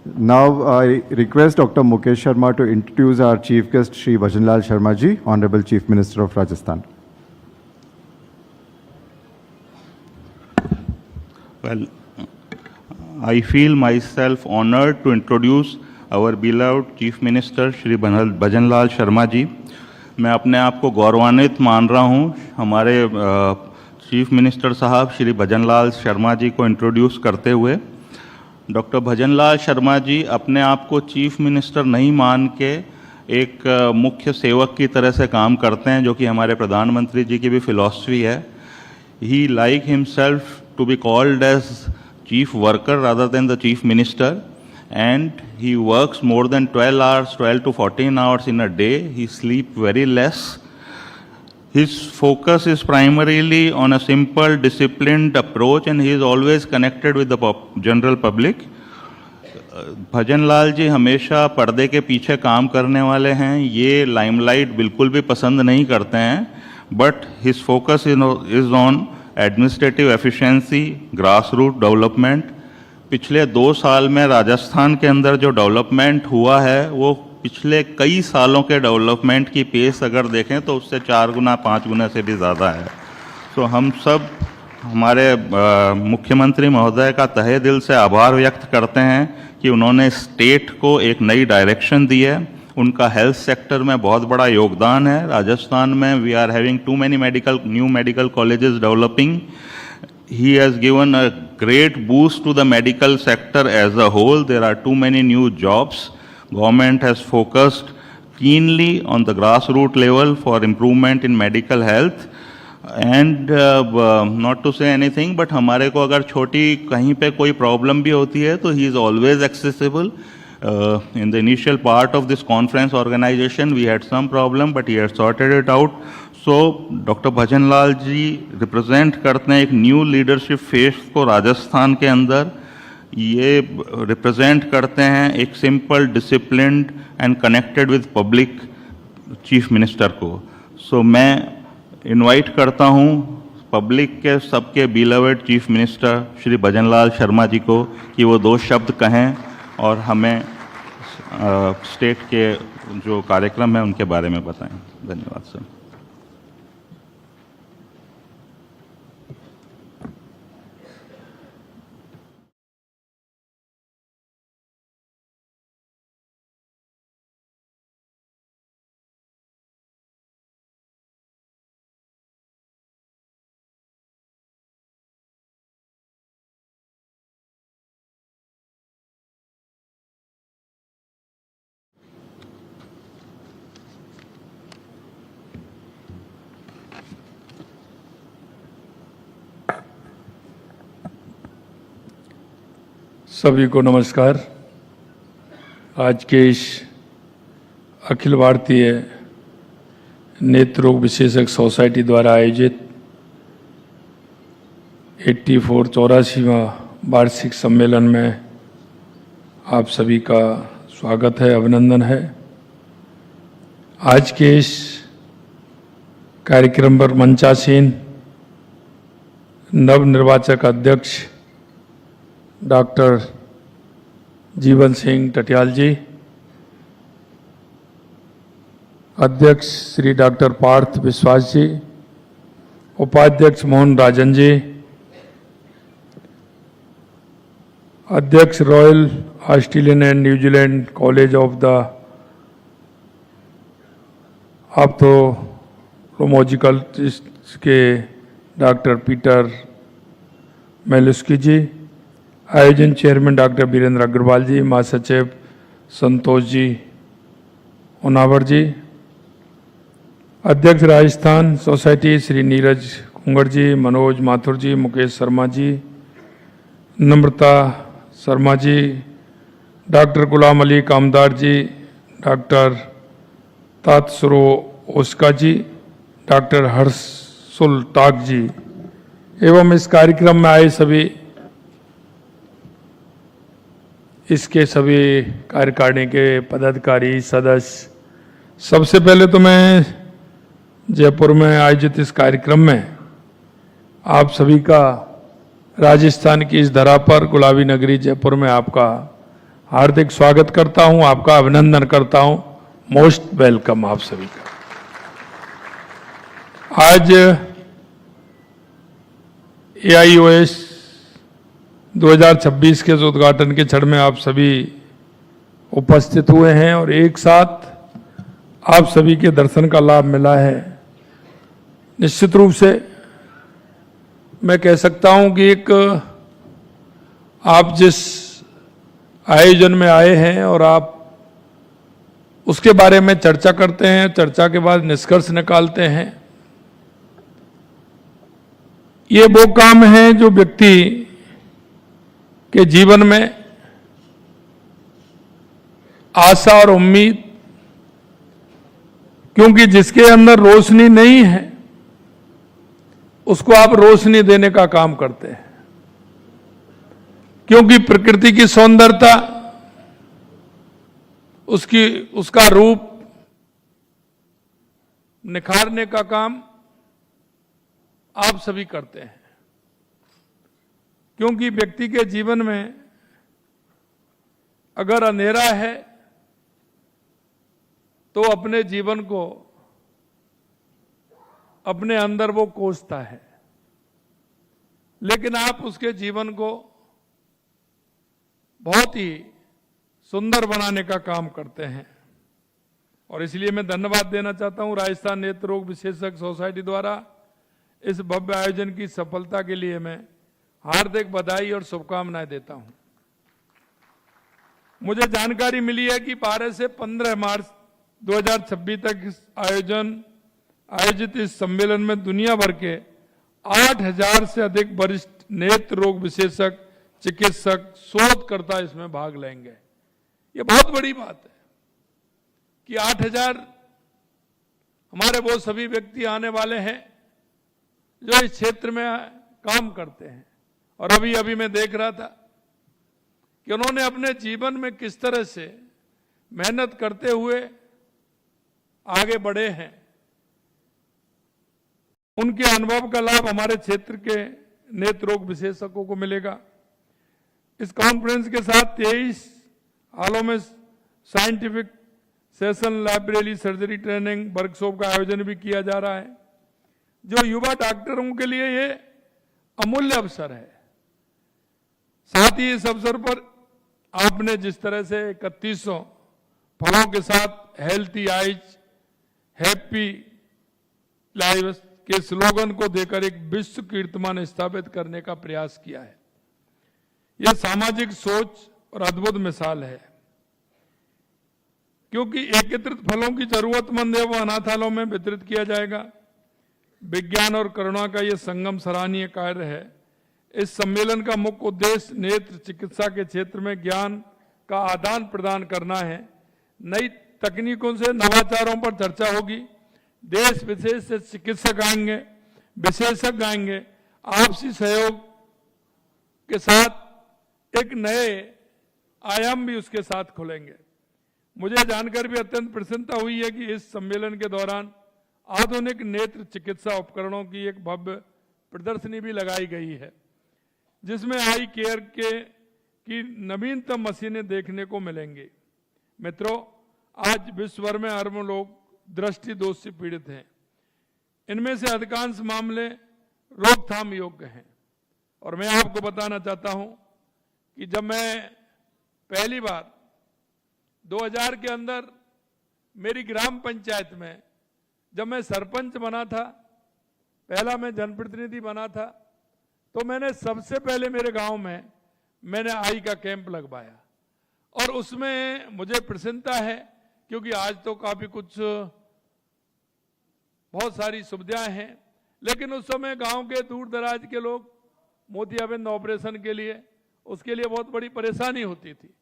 Now I request Dr. Mukesh Sharma to introduce our chief guest, Shri Bhajanlal Sharma ji, Honorable Chief Minister of Rajasthan. Well, I feel myself honored to introduce our beloved Chief Minister Shri Bhajanlal Sharma ji. मैं अपने आप को गौरवान्वित मान रहा हूँ हमारे chief minister साहब श्री भजनलाल शर्मा जी को इंट्रोड्यूस करते हुए. डॉक्टर भजनलाल शर्मा जी अपने आप को चीफ मिनिस्टर नहीं मान के एक मुख्य सेवक की तरह से काम करते हैं, जो कि हमारे प्रधानमंत्री जी की भी फिलॉसफी है. He like himself to be called as chief worker rather than the chief minister, and he works more than 12 hours, 12 to 14 hours in a day. He sleeps very less. His focus is primarily on a simple, disciplined approach, and he is always connected with the general public. Bhajanlal ji हमेशा पर्दे के पीछे काम करने वाले हैं. ये limelight बिल्कुल भी पसंद नहीं करते हैं, but his focus is on administrative efficiency, grass root development. पिछले 2 साल में राजस्थान के अंदर जो डेवलपमेंट हुआ है वो पिछले कई सालों के डेवलपमेंट की पेस अगर देखें तो उससे 4 गुना 5 गुना से भी ज़्यादा है। तो हम सब हमारे मुख्यमंत्री महोदय का तहे दिल से आभार व्यक्त करते हैं कि उन्होंने स्टेट को एक नई डायरेक्शन दी है। उनका हेल्थ सेक्टर में बहुत बड़ा योगदान है। राजस्थान में we are having too many new medical colleges developing. He has given a great boost to the medical sector as a whole. There are too many new jobs. Government has focused keenly on the grassroots level for improvement in medical health. And not to say anything, but हमारे को अगर छोटी कहीं पे कोई problem भी होती है तो he is always accessible. In the initial part of this conference organization, we had some problem, but he has sorted it out. So, doctor Bhajanlal ji represent करते हैं एक न्यू लीडरशिप फेस को राजस्थान के अंदर। ये रिप्रेजेंट करते हैं एक simple, disciplined and connected with public chief minister को। सो मैं इनवाइट करता हूँ पब्लिक के सबके beloved chief minister Shri Bhajanlal Sharma ji को कि वो 2 शब्द कहें और हमें स्टेट के जो कार्यक्रम है उनके बारे में बताएं। धन्यवाद सर। सभी को नमस्कार। आज के इस अखिल भारतीय नेत्र रोग विशेषज्ञ सोसाइटी द्वारा आयोजित 84वां वार्षिक सम्मेलन में आप सभी का स्वागत है, अभिनंदन है। आज के इस कार्यक्रम पर मंचासीन नवनिर्वाचक अध्यक्ष डॉक्टर जीवन सिंह टटियाल जी, अध्यक्ष श्री डॉक्टर पार्थ विश्वास जी, उपाध्यक्ष मोहन राजन जी, अध्यक्ष royal Australian and New Zealand college of the ophthalmological के डॉक्टर पीटर मेलुस्की जी, आयोजन चेयरमैन डॉक्टर वीरेंद्र अग्रवाल जी, महासचिव संतोष जी उनावर जी, अध्यक्ष Rajasthan society Shri Neeraj Kungad ji, Manoj Mathur ji, Mukesh Sharma ji, Namrata Sharma ji, doctor Ghulam Ali Kamdar ji, doctor Tatsuro Oska ji, doctor Harshul Tak ji एवं इस कार्यक्रम में आए सभी इसके सभी कार्यकारिणी के पदाधिकारी सदस्य। सबसे पहले तो मैं जयपुर में आयोजित इस कार्यक्रम में आप सभी का राजस्थान की इस धरा पर गुलाबी नगरी जयपुर में आपका हार्दिक स्वागत करता हूं, आपका अभिनंदन करता हूं। मोस्ट वेलकम आप सभी का। आज AIOS 2026 के उद्घाटन के क्षण में आप सभी उपस्थित हुए हैं और एक साथ आप सभी के दर्शन का लाभ मिला है। निश्चित रूप से मैं कह सकता हूं कि एक आप जिस आयोजन में आए हैं और आप उसके बारे में चर्चा करते हैं, चर्चा के बाद निष्कर्ष निकालते हैं, ये वो काम है जो व्यक्ति के जीवन में आशा और उम्मीद, क्योंकि जिसके अंदर रोशनी नहीं है उसको आप रोशनी देने का काम करते हैं, क्योंकि प्रकृति की सौंदर्यता, उसका रूप निखारने का काम आप सभी करते हैं। क्योंकि व्यक्ति के जीवन में अगर अंधेरा है तो अपने जीवन को अपने अंदर वो कोसता है, लेकिन आप उसके जीवन को बहुत ही सुंदर बनाने का काम करते हैं। और इसलिए मैं धन्यवाद देना चाहता हूं राजस्थान नेत्र रोग विशेषज्ञ सोसाइटी द्वारा इस भव्य आयोजन की सफलता के लिए मैं हार्दिक बधाई और शुभकामनाएं देता हूं। मुझे जानकारी मिली है कि 12 से 15 मार्च 2026 तक आयोजित इस सम्मेलन में दुनिया भर के 8000 से अधिक वरिष्ठ नेत्र रोग विशेषज्ञ, चिकित्सक, शोधकर्ता इसमें भाग लेंगे। ये बहुत बड़ी बात है कि 8000 हमारे वो सभी व्यक्ति आने वाले हैं जो इस क्षेत्र में काम करते हैं। और अभी मैं देख रहा था कि उन्होंने अपने जीवन में किस तरह से मेहनत करते हुए आगे बढ़े हैं। उनके अनुभव का लाभ हमारे क्षेत्र के नेत्र रोग विशेषज्ञों को मिलेगा। इस कॉन्फ्रेंस के साथ 23 हालों में scientific session, library, surgery training, workshop का आयोजन भी किया जा रहा है, जो युवा डॉक्टरों के लिए ये अमूल्य अवसर है। साथ ही इस अवसर पर आपने जिस तरह से 3100 फलों के साथ हेल्थी आइज हैप्पी लाइव्स के स्लोगन को देकर एक विश्व कीर्तिमान स्थापित करने का प्रयास किया है। यह सामाजिक सोच और अद्भुत मिसाल है, क्योंकि एकत्रित फलों की जरूरतमंद है वो अनाथालयों में वितरित किया जाएगा। विज्ञान और करुणा का यह संगम सराहनीय कार्य है। इस सम्मेलन का मुख्य उद्देश्य नेत्र चिकित्सा के क्षेत्र में ज्ञान का आदान प्रदान करना है। नई तकनीकों से नवाचारों पर चर्चा होगी। देश विदेश से चिकित्सक आएंगे, विशेषज्ञ आएंगे, आपसी सहयोग के साथ एक नए आयाम भी उसके साथ खुलेंगे। मुझे जानकर भी अत्यंत प्रसन्नता हुई है कि इस सम्मेलन के दौरान आधुनिक नेत्र चिकित्सा उपकरणों की एक भव्य प्रदर्शनी भी लगाई गई है, जिसमें आई केयर की नवीनतम मशीनें देखने को मिलेंगी। मित्रों, आज विश्व भर में अरबों लोग दृष्टि दोष से पीड़ित हैं। इनमें से अधिकांश मामले रोकथाम योग्य हैं। और मैं आपको बताना चाहता हूं कि जब मैं पहली बार 2000 के अंदर मेरी ग्राम पंचायत में जब मैं सरपंच बना था, पहला मैं जनप्रतिनिधि बना था, तो मैंने सबसे पहले मेरे गांव में मैंने आई का कैंप लगवाया। और उसमें मुझे प्रसन्नता है, क्योंकि आज तो काफी कुछ बहुत सारी सुविधाएं हैं, लेकिन उस समय गांव के दूर दराज के लोग मोतियाबिंद ऑपरेशन के लिए, उसके लिए बहुत बड़ी परेशानी होती थी।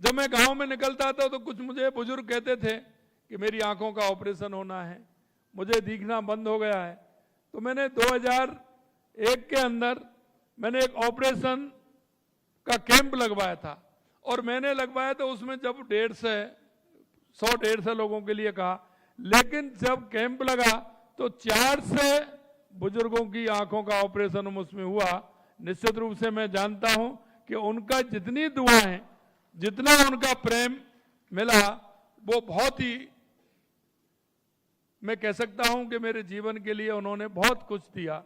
जब मैं गांव में निकलता था तो कुछ मुझे बुजुर्ग कहते थे कि मेरी आंखों का ऑपरेशन होना है, मुझे दिखना बंद हो गया है। तो मैंने 2001 के अंदर मैंने एक ऑपरेशन का कैंप लगवाया था। और मैंने लगवाया तो उसमें जब 150 लोगों के लिए कहा, लेकिन जब कैंप लगा तो 400 बुजुर्गों की आंखों का ऑपरेशन उसमें हुआ। निश्चित रूप से मैं जानता हूं कि उनका जितनी दुआएं, जितना उनका प्रेम मिला, वो बहुत ही, मैं कह सकता हूं कि मेरे जीवन के लिए उन्होंने बहुत कुछ दिया।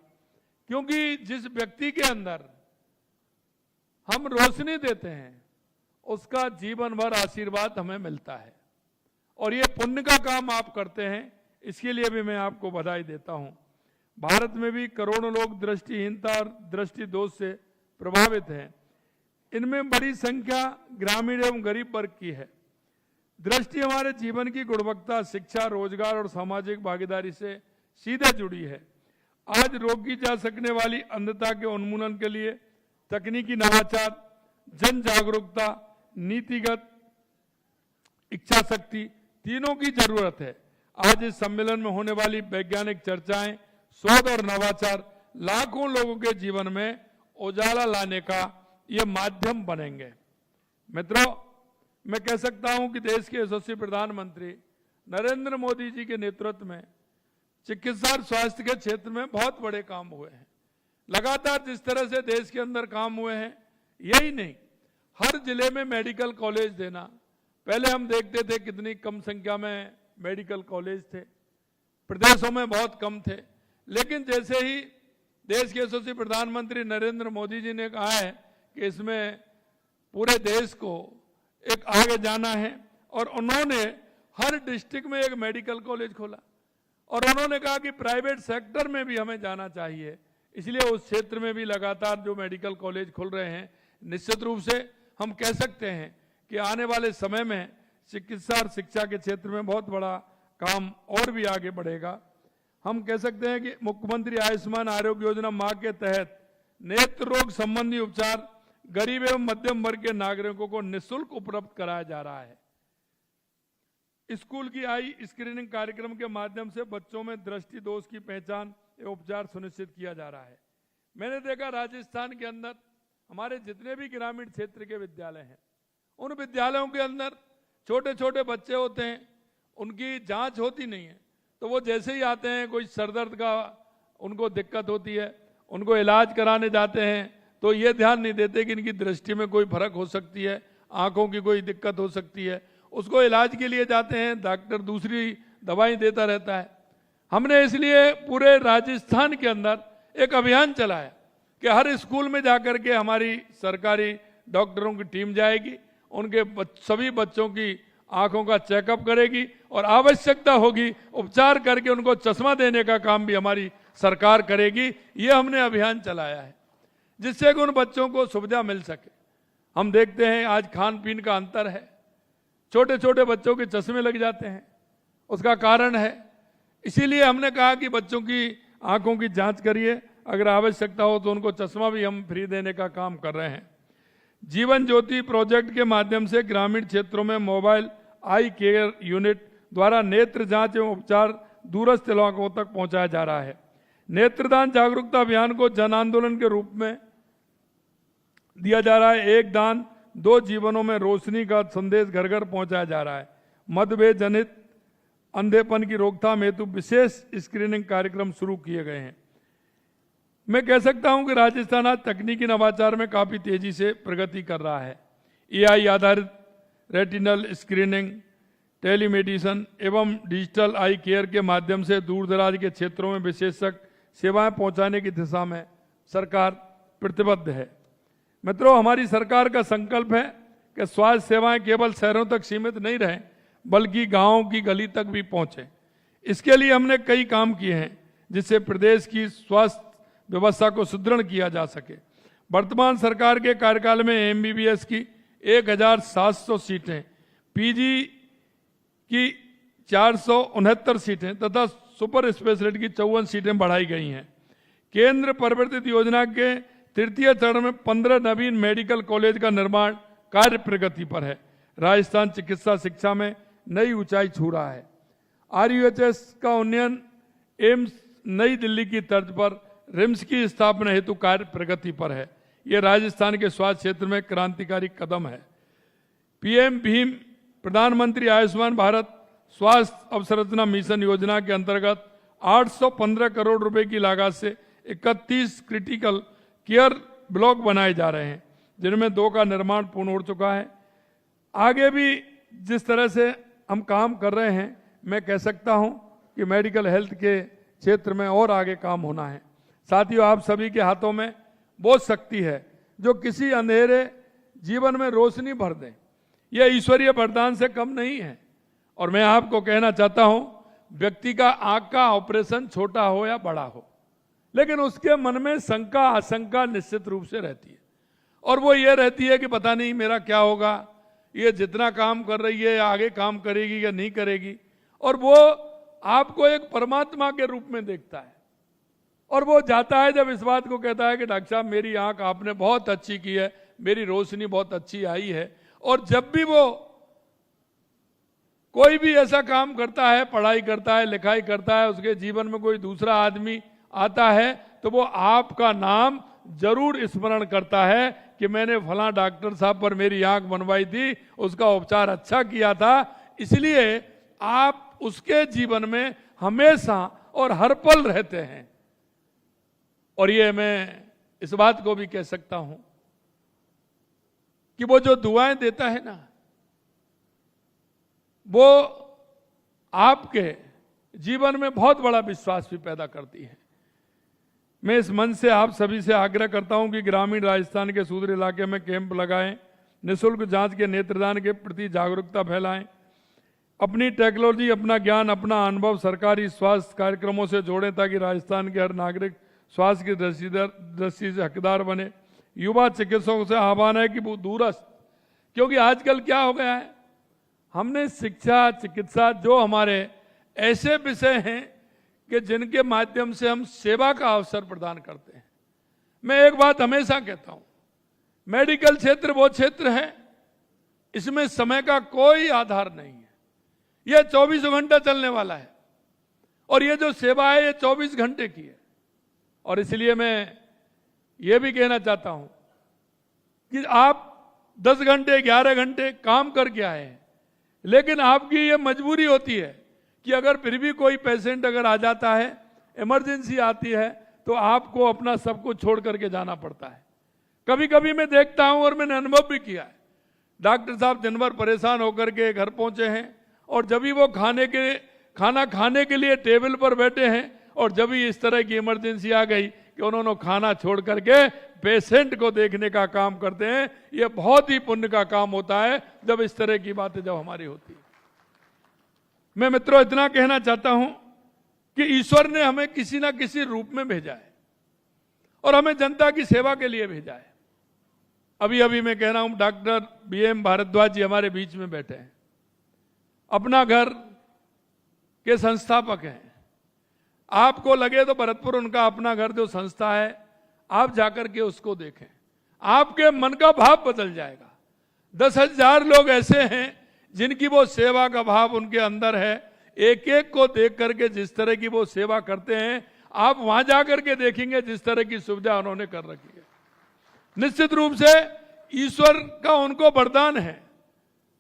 क्योंकि जिस व्यक्ति के अंदर हम रोशनी देते हैं, उसका जीवन भर आशीर्वाद हमें मिलता है। और ये पुण्य का काम आप करते हैं, इसके लिए भी मैं आपको बधाई देता हूं। भारत में भी करोड़ों लोग दृष्टिहीनता और दृष्टि दोष से प्रभावित हैं। इनमें बड़ी संख्या ग्रामीण एवं गरीब वर्ग की है। दृष्टि हमारे जीवन की गुणवत्ता, शिक्षा, रोजगार और सामाजिक भागीदारी से सीधे जुड़ी है। आज रोकी जा सकने वाली अंधता के उन्मूलन के लिए तकनीकी नवाचार, जन जागरूकता, नीतिगत इच्छा शक्ति, तीनों की जरूरत है। आज इस सम्मेलन में होने वाली वैज्ञानिक चर्चाएं, शोध और नवाचार लाखों लोगों के जीवन में उजाला लाने का ये माध्यम बनेंगे। मित्रों, मैं कह सकता हूं कि देश के यशस्वी प्रधानमंत्री नरेंद्र मोदी जी के नेतृत्व में चिकित्सा और स्वास्थ्य के क्षेत्र में बहुत बड़े काम हुए हैं। लगातार जिस तरह से देश के अंदर काम हुए हैं, यही नहीं, हर जिले में मेडिकल कॉलेज देना। पहले हम देखते थे कितनी कम संख्या में मेडिकल कॉलेज थे, प्रदेशों में बहुत कम थे, लेकिन जैसे ही देश के यशस्वी प्रधानमंत्री नरेंद्र मोदी जी ने कहा है कि इसमें पूरे देश को एक आगे जाना है, और उन्होंने हर डिस्ट्रिक्ट में एक मेडिकल कॉलेज खोला, और उन्होंने कहा कि प्राइवेट सेक्टर में भी हमें जाना चाहिए, इसलिए उस क्षेत्र में भी लगातार जो मेडिकल कॉलेज खुल रहे हैं, निश्चित रूप से हम कह सकते हैं कि आने वाले समय में चिकित्सा और शिक्षा के क्षेत्र में बहुत बड़ा काम और भी आगे बढ़ेगा। हम कह सकते हैं कि मुख्यमंत्री आयुष्मान आरोग्य योजना माह के तहत नेत्र रोग संबंधी उपचार गरीब एवं मध्यम वर्ग के नागरिकों को निःशुल्क उपलब्ध कराया जा रहा है। स्कूल की आई स्क्रीनिंग कार्यक्रम के माध्यम से बच्चों में दृष्टि दोष की पहचान एवं उपचार सुनिश्चित किया जा रहा है। मैंने देखा राजस्थान के अंदर हमारे जितने भी ग्रामीण क्षेत्र के विद्यालय हैं, उन विद्यालयों के अंदर छोटे छोटे बच्चे होते हैं, उनकी जांच होती नहीं है, तो वो जैसे ही आते हैं, कोई सरदर्द का उनको दिक्कत होती है, उनको इलाज कराने जाते हैं, तो ये ध्यान नहीं देते कि इनकी दृष्टि में कोई फर्क हो सकती है, आंखों की कोई दिक्कत हो सकती है, उसको इलाज के लिए जाते हैं, डॉक्टर दूसरी दवाई देता रहता है। हमने इसलिए पूरे राजस्थान के अंदर एक अभियान चलाया कि हर स्कूल में जाकर के हमारी सरकारी डॉक्टरों की टीम जाएगी, उनके सभी बच्चों की आंखों का चेकअप करेगी, और आवश्यकता होगी उपचार करके उनको चश्मा देने का काम भी हमारी सरकार करेगी। ये हमने अभियान चलाया है, जिससे कि उन बच्चों को सुविधा मिल सके। हम देखते हैं आज खान पीन का अंतर है, छोटे छोटे बच्चों के चश्मे लग जाते हैं, उसका कारण है, इसीलिए हमने कहा कि बच्चों की आंखों की जांच करिए, अगर आवश्यकता हो तो उनको चश्मा भी हम फ्री देने का काम कर रहे हैं। जीवन ज्योति प्रोजेक्ट के माध्यम से ग्रामीण क्षेत्रों में मोबाइल आई केयर यूनिट द्वारा नेत्र जांच एवं उपचार दूरस्थ इलाकों तक पहुंचाया जा रहा है। नेत्रदान जागरूकता अभियान को जन आंदोलन के रूप में दिया जा रहा है। एक दान दो जीवनों में रोशनी का संदेश घर घर पहुंचाया जा रहा है। मधुमेह जनित अंधेपन की रोकथाम हेतु विशेष स्क्रीनिंग कार्यक्रम शुरू किए गए हैं। मैं कह सकता हूं कि राजस्थान आज तकनीकी नवाचार में काफी तेजी से प्रगति कर रहा है। एआई आधारित रेटिनल स्क्रीनिंग, टेलीमेडिसिन एवं डिजिटल आई केयर के माध्यम से दूर दराज के क्षेत्रों में विशेषज्ञ सेवाएं पहुंचाने की दिशा में सरकार प्रतिबद्ध है। मित्रों, हमारी सरकार का संकल्प है कि स्वास्थ्य सेवाएं केवल शहरों तक सीमित नहीं रहें, बल्कि गांवों की गली तक भी पहुंचे। इसके लिए हमने कई काम किए हैं, जिससे प्रदेश की स्वास्थ्य व्यवस्था को सुदृढ़ किया जा सके। वर्तमान सरकार के कार्यकाल में एमबीबीएस की 1700 सीटें, पीजी की 469 सीटें तथा सुपर स्पेशलिटी की 54 सीटें बढ़ाई गई हैं। केंद्र प्रवर्तित योजना के तृतीय चरण में 15 नवीन मेडिकल कॉलेज का निर्माण कार्य प्रगति पर है। राजस्थान चिकित्सा शिक्षा में नई ऊंचाई छू रहा है। आरयूएचएस का उन्नयन, एम्स नई दिल्ली की तर्ज पर रिम्स की स्थापना हेतु कार्य प्रगति पर है। यह राजस्थान के स्वास्थ्य क्षेत्र में क्रांतिकारी कदम है। पीएम भीम प्रधानमंत्री आयुष्मान भारत स्वास्थ्य अवसंरचना मिशन योजना के अंतर्गत 815 करोड़ रुपए की लागत से 31 क्रिटिकल केयर ब्लॉक बनाए जा रहे हैं, जिनमें 2 का निर्माण पूर्ण हो चुका है। आगे भी जिस तरह से हम काम कर रहे हैं, मैं कह सकता हूं कि मेडिकल हेल्थ के क्षेत्र में और आगे काम होना है। साथियों, आप सभी के हाथों में वो शक्ति है जो किसी अंधेरे जीवन में रोशनी भर दे। यह ईश्वरीय वरदान से कम नहीं है। और मैं आपको कहना चाहता हूं, व्यक्ति का आंख का ऑपरेशन छोटा हो या बड़ा हो, लेकिन उसके मन में शंका आशंका निश्चित रूप से रहती है, और वो ये रहती है कि पता नहीं मेरा क्या होगा, ये जितना काम कर रही है आगे काम करेगी या नहीं करेगी। और वो आपको एक परमात्मा के रूप में देखता है, और वो जाता है जब इस बात को कहता है कि डॉक्टर साहब मेरी आंख आपने बहुत अच्छी की है, मेरी रोशनी बहुत अच्छी आई है। और जब भी वो कोई भी ऐसा काम करता है, पढ़ाई करता है, लिखाई करता है, उसके जीवन में कोई दूसरा आदमी आता है, तो वो आपका नाम जरूर स्मरण करता है कि मैंने फलां डॉक्टर साहब पर मेरी आंख बनवाई थी, उसका उपचार अच्छा किया था। इसलिए आप उसके जीवन में हमेशा और हर पल रहते हैं। और ये मैं इस बात को भी कह सकता हूं कि वो जो दुआएं देता है ना, वो आपके जीवन में बहुत बड़ा विश्वास भी पैदा करती है। मैं इस मंच से आप सभी से आग्रह करता हूं कि ग्रामीण राजस्थान के सुदूर इलाके में कैंप लगाएं, निःशुल्क जांच के नेत्रदान के प्रति जागरूकता फैलाएं, अपनी टेक्नोलॉजी, अपना ज्ञान, अपना अनुभव सरकारी स्वास्थ्य कार्यक्रमों से जोड़ें ताकि राजस्थान के हर नागरिक स्वास्थ्य की दृष्टि से हकदार बने। युवा चिकित्सकों से आह्वान है कि वो दूरस्थ, क्योंकि आजकल क्या हो गया है, हमने शिक्षा, चिकित्सा, जो हमारे ऐसे विषय हैं कि जिनके माध्यम से हम सेवा का अवसर प्रदान करते हैं। मैं एक बात हमेशा कहता हूं, मेडिकल क्षेत्र वो क्षेत्र है, इसमें समय का कोई आधार नहीं है, यह 24 घंटा चलने वाला है, और ये जो सेवा है ये 24 घंटे की है। और इसलिए मैं ये भी कहना चाहता हूं कि आप 10 घंटे 11 घंटे काम करके आए हैं, लेकिन आपकी ये मजबूरी होती है कि अगर फिर भी कोई पेशेंट अगर आ जाता है, इमरजेंसी आती है, तो आपको अपना सब कुछ छोड़ करके जाना पड़ता है। कभी कभी मैं देखता हूं और मैंने अनुभव भी किया है, डॉक्टर साहब दिन भर परेशान होकर के घर पहुंचे हैं, और जब भी वो खाना खाने के लिए टेबल पर बैठे हैं, और जब भी इस तरह की इमरजेंसी आ गई कि उन्होंने खाना छोड़ करके पेशेंट को देखने का काम करते हैं, ये बहुत ही पुण्य का काम होता है जब इस तरह की बातें जब हमारी होती है। मैं मित्रों इतना कहना चाहता हूं कि ईश्वर ने हमें किसी ना किसी रूप में भेजा है, और हमें जनता की सेवा के लिए भेजा है। अभी अभी मैं कह रहा हूं, डॉक्टर BM भारद्वाज जी हमारे बीच में बैठे हैं, अपना घर के संस्थापक हैं। आपको लगे तो भरतपुर उनका अपना घर जो संस्था है, आप जाकर के उसको देखें, आपके मन का भाव बदल जाएगा। 10,000 लोग ऐसे हैं जिनकी वो सेवा का भाव उनके अंदर है। एक एक को देख करके जिस तरह की वो सेवा करते हैं, आप वहां जाकर के देखेंगे जिस तरह की सुविधा उन्होंने कर रखी है। निश्चित रूप से ईश्वर का उनको वरदान है।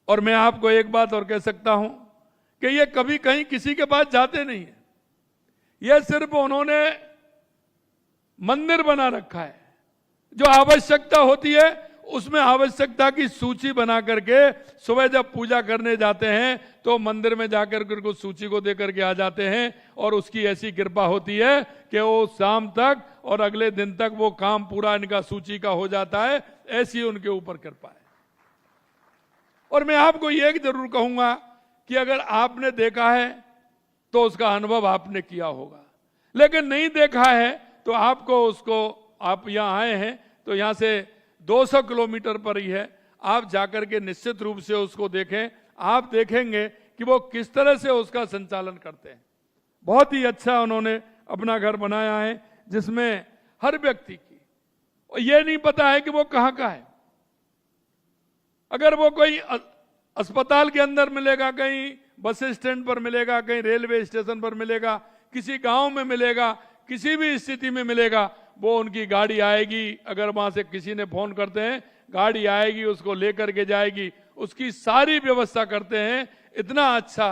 और मैं आपको एक बात और कह सकता हूं कि ये कभी कहीं किसी के पास जाते नहीं है, यह सिर्फ उन्होंने मंदिर बना रखा है। जो आवश्यकता होती है उसमें आवश्यकता की सूची बना करके सुबह जब पूजा करने जाते हैं तो मंदिर में जाकर के उस सूची को दे करके आ जाते हैं, और उसकी ऐसी कृपा होती है कि वो शाम तक और अगले दिन तक वो काम पूरा इनका सूची का हो जाता है। ऐसी उनके ऊपर कृपा है। और मैं आपको ये जरूर कहूंगा कि अगर आपने देखा है तो उसका अनुभव आपने किया होगा, लेकिन नहीं देखा है तो आपको उसको, आप यहां आए हैं तो यहां से 200 किलोमीटर पर ही है, आप जाकर के निश्चित रूप से उसको देखें। आप देखेंगे कि वो किस तरह से उसका संचालन करते हैं। बहुत ही अच्छा उन्होंने अपना घर बनाया है जिसमें हर व्यक्ति की ये नहीं पता है कि वो कहां का है। अगर वो कोई अस्पताल के अंदर मिलेगा, कहीं बस स्टैंड पर मिलेगा, कहीं रेलवे स्टेशन पर मिलेगा, किसी गांव में मिलेगा, किसी भी स्थिति में मिलेगा, वो उनकी गाड़ी आएगी। अगर वहां से किसी ने फोन करते हैं, गाड़ी आएगी, उसको लेकर के जाएगी, उसकी सारी व्यवस्था करते हैं। इतना अच्छा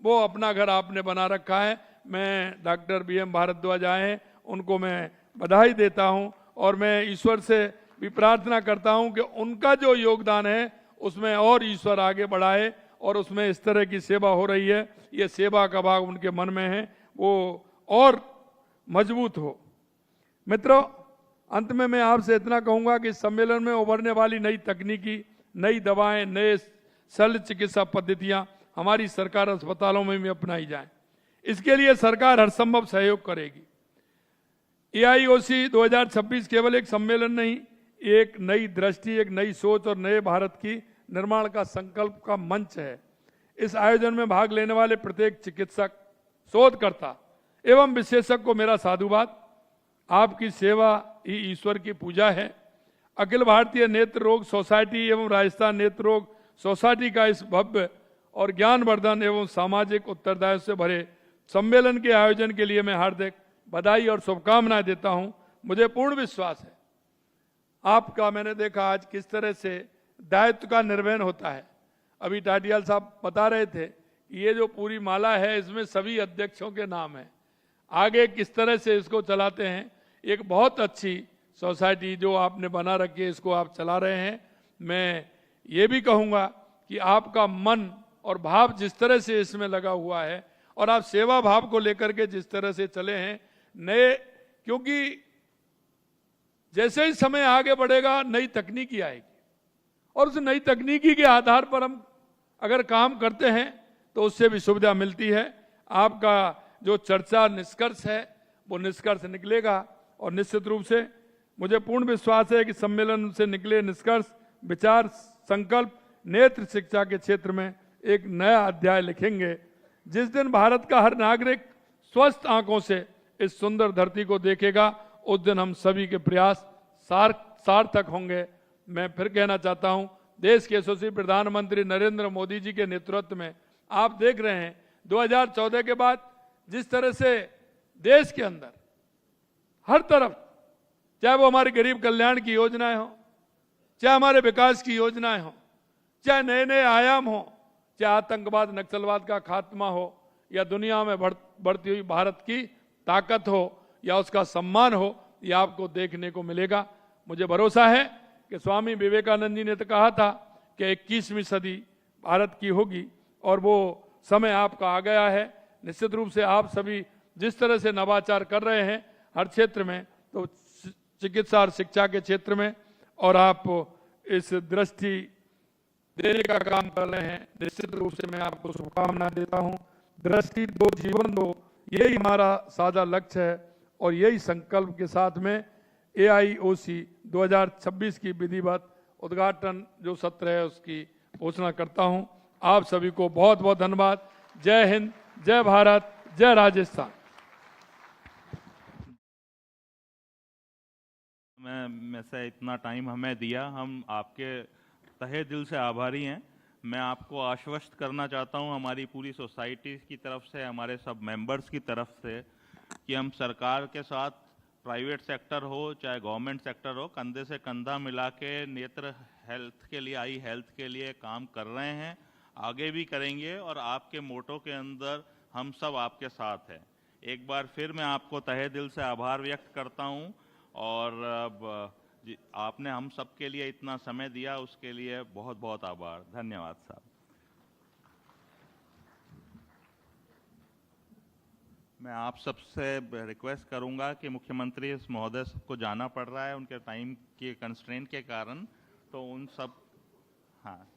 वो अपना घर आपने बना रखा है। मैं डॉक्टर BM भारद्वाज आए हैं, उनको मैं बधाई देता हूं, और मैं ईश्वर से भी प्रार्थना करता हूं कि उनका जो योगदान है उसमें और ईश्वर आगे बढ़ाए, और उसमें इस तरह की सेवा हो रही है, ये सेवा का भाव उनके मन में है, वो और मजबूत हो। मित्रों, अंत में मैं आपसे इतना कहूंगा कि सम्मेलन में उभरने वाली नई तकनीकी, नई दवाएं, नए शल्य चिकित्सा पद्धतियां हमारी सरकार अस्पतालों में भी अपनाई जाएं। इसके लिए सरकार हर संभव सहयोग करेगी। AIOC 2026 केवल एक सम्मेलन नहीं, एक नई दृष्टि, एक नई सोच और नए भारत की निर्माण का संकल्प का मंच है। इस आयोजन में भाग लेने वाले प्रत्येक चिकित्सक, शोधकर्ता एवं विशेषज्ञ को मेरा साधुवाद। आपकी सेवा ही ईश्वर की पूजा है। अखिल भारतीय नेत्र रोग सोसाइटी एवं राजस्थान नेत्र रोग सोसाइटी का इस भव्य और ज्ञानवर्धन एवं सामाजिक उत्तरदायित्व से भरे सम्मेलन के आयोजन के लिए मैं हार्दिक बधाई और शुभकामनाएं देता हूं। मुझे पूर्ण विश्वास है आपका, मैंने देखा आज किस तरह से दायित्व का निर्वहन होता है। अभी टाटियाल साहब बता रहे थे कि ये जो पूरी माला है इसमें सभी अध्यक्षों के नाम हैं, आगे किस तरह से इसको चलाते हैं, एक बहुत अच्छी सोसाइटी जो आपने बना रखी है, इसको आप चला रहे हैं। मैं ये भी कहूँगा कि आपका मन और भाव जिस तरह से इसमें लगा हुआ है और आप सेवा भाव को लेकर के जिस तरह से चले हैं, नए, क्योंकि जैसे ही समय आगे बढ़ेगा नई तकनीकी आएगी और उस नई तकनीकी के आधार पर हम अगर काम करते हैं तो उससे भी सुविधा मिलती है। आपका जो चर्चा निष्कर्ष है वो निष्कर्ष निकलेगा और निश्चित रूप से मुझे पूर्ण विश्वास है कि सम्मेलन से निकले निष्कर्ष, विचार, संकल्प नेत्र शिक्षा के क्षेत्र में एक नया अध्याय लिखेंगे। जिस दिन भारत का हर नागरिक स्वस्थ आंखों से इस सुंदर धरती को देखेगा, उस दिन हम सभी के प्रयास सार्थक होंगे। मैं फिर कहना चाहता हूं, देश के यशस्वी प्रधानमंत्री नरेंद्र मोदी जी के नेतृत्व में आप देख रहे हैं 2014 के बाद जिस तरह से देश के अंदर हर तरफ, चाहे वो हमारे गरीब कल्याण की योजनाएं हो, चाहे हमारे विकास की योजनाएं हो, चाहे नए नए आयाम हो, चाहे आतंकवाद नक्सलवाद का खात्मा हो, या दुनिया में बढ़ती हुई भारत की ताकत हो या उसका सम्मान हो, ये आपको देखने को मिलेगा। मुझे भरोसा है कि स्वामी विवेकानंद जी ने तो कहा था कि 21वीं सदी भारत की होगी और वो समय आपका आ गया है। निश्चित रूप से आप सभी जिस तरह से नवाचार कर रहे हैं हर क्षेत्र में, तो चिकित्सा और शिक्षा के क्षेत्र में, और आप इस दृष्टि देने का काम कर रहे हैं, निश्चित रूप से मैं आपको शुभकामनाएं देता हूं। दृष्टि दो जीवन दो, यही हमारा साझा लक्ष्य है और यही संकल्प के साथ में AIOC 2026 की विधिवत उद्घाटन जो सत्र है उसकी घोषणा करता हूं। आप सभी को बहुत बहुत धन्यवाद। जय हिंद, जय भारत, जय राजस्थान। में से इतना टाइम हमें दिया, हम आपके तहे दिल से आभारी हैं। मैं आपको आश्वस्त करना चाहता हूं हमारी पूरी सोसाइटी की तरफ से, हमारे सब मेंबर्स की तरफ से, कि हम सरकार के साथ, प्राइवेट सेक्टर हो चाहे गवर्नमेंट सेक्टर हो, कंधे से कंधा मिला के नेत्र हेल्थ के लिए, आई हेल्थ के लिए काम कर रहे हैं, आगे भी करेंगे और आपके मोटो के अंदर हम सब आपके साथ हैं। एक बार फिर मैं आपको तहे दिल से आभार व्यक्त करता हूं और आपने हम सब के लिए इतना समय दिया, उसके लिए बहुत बहुत आभार। धन्यवाद साहब। मैं आप सबसे रिक्वेस्ट करूंगा कि मुख्यमंत्री इस महोदय को जाना पड़ रहा है उनके टाइम के कंस्ट्रेंट के कारण, तो उन सब, हाँ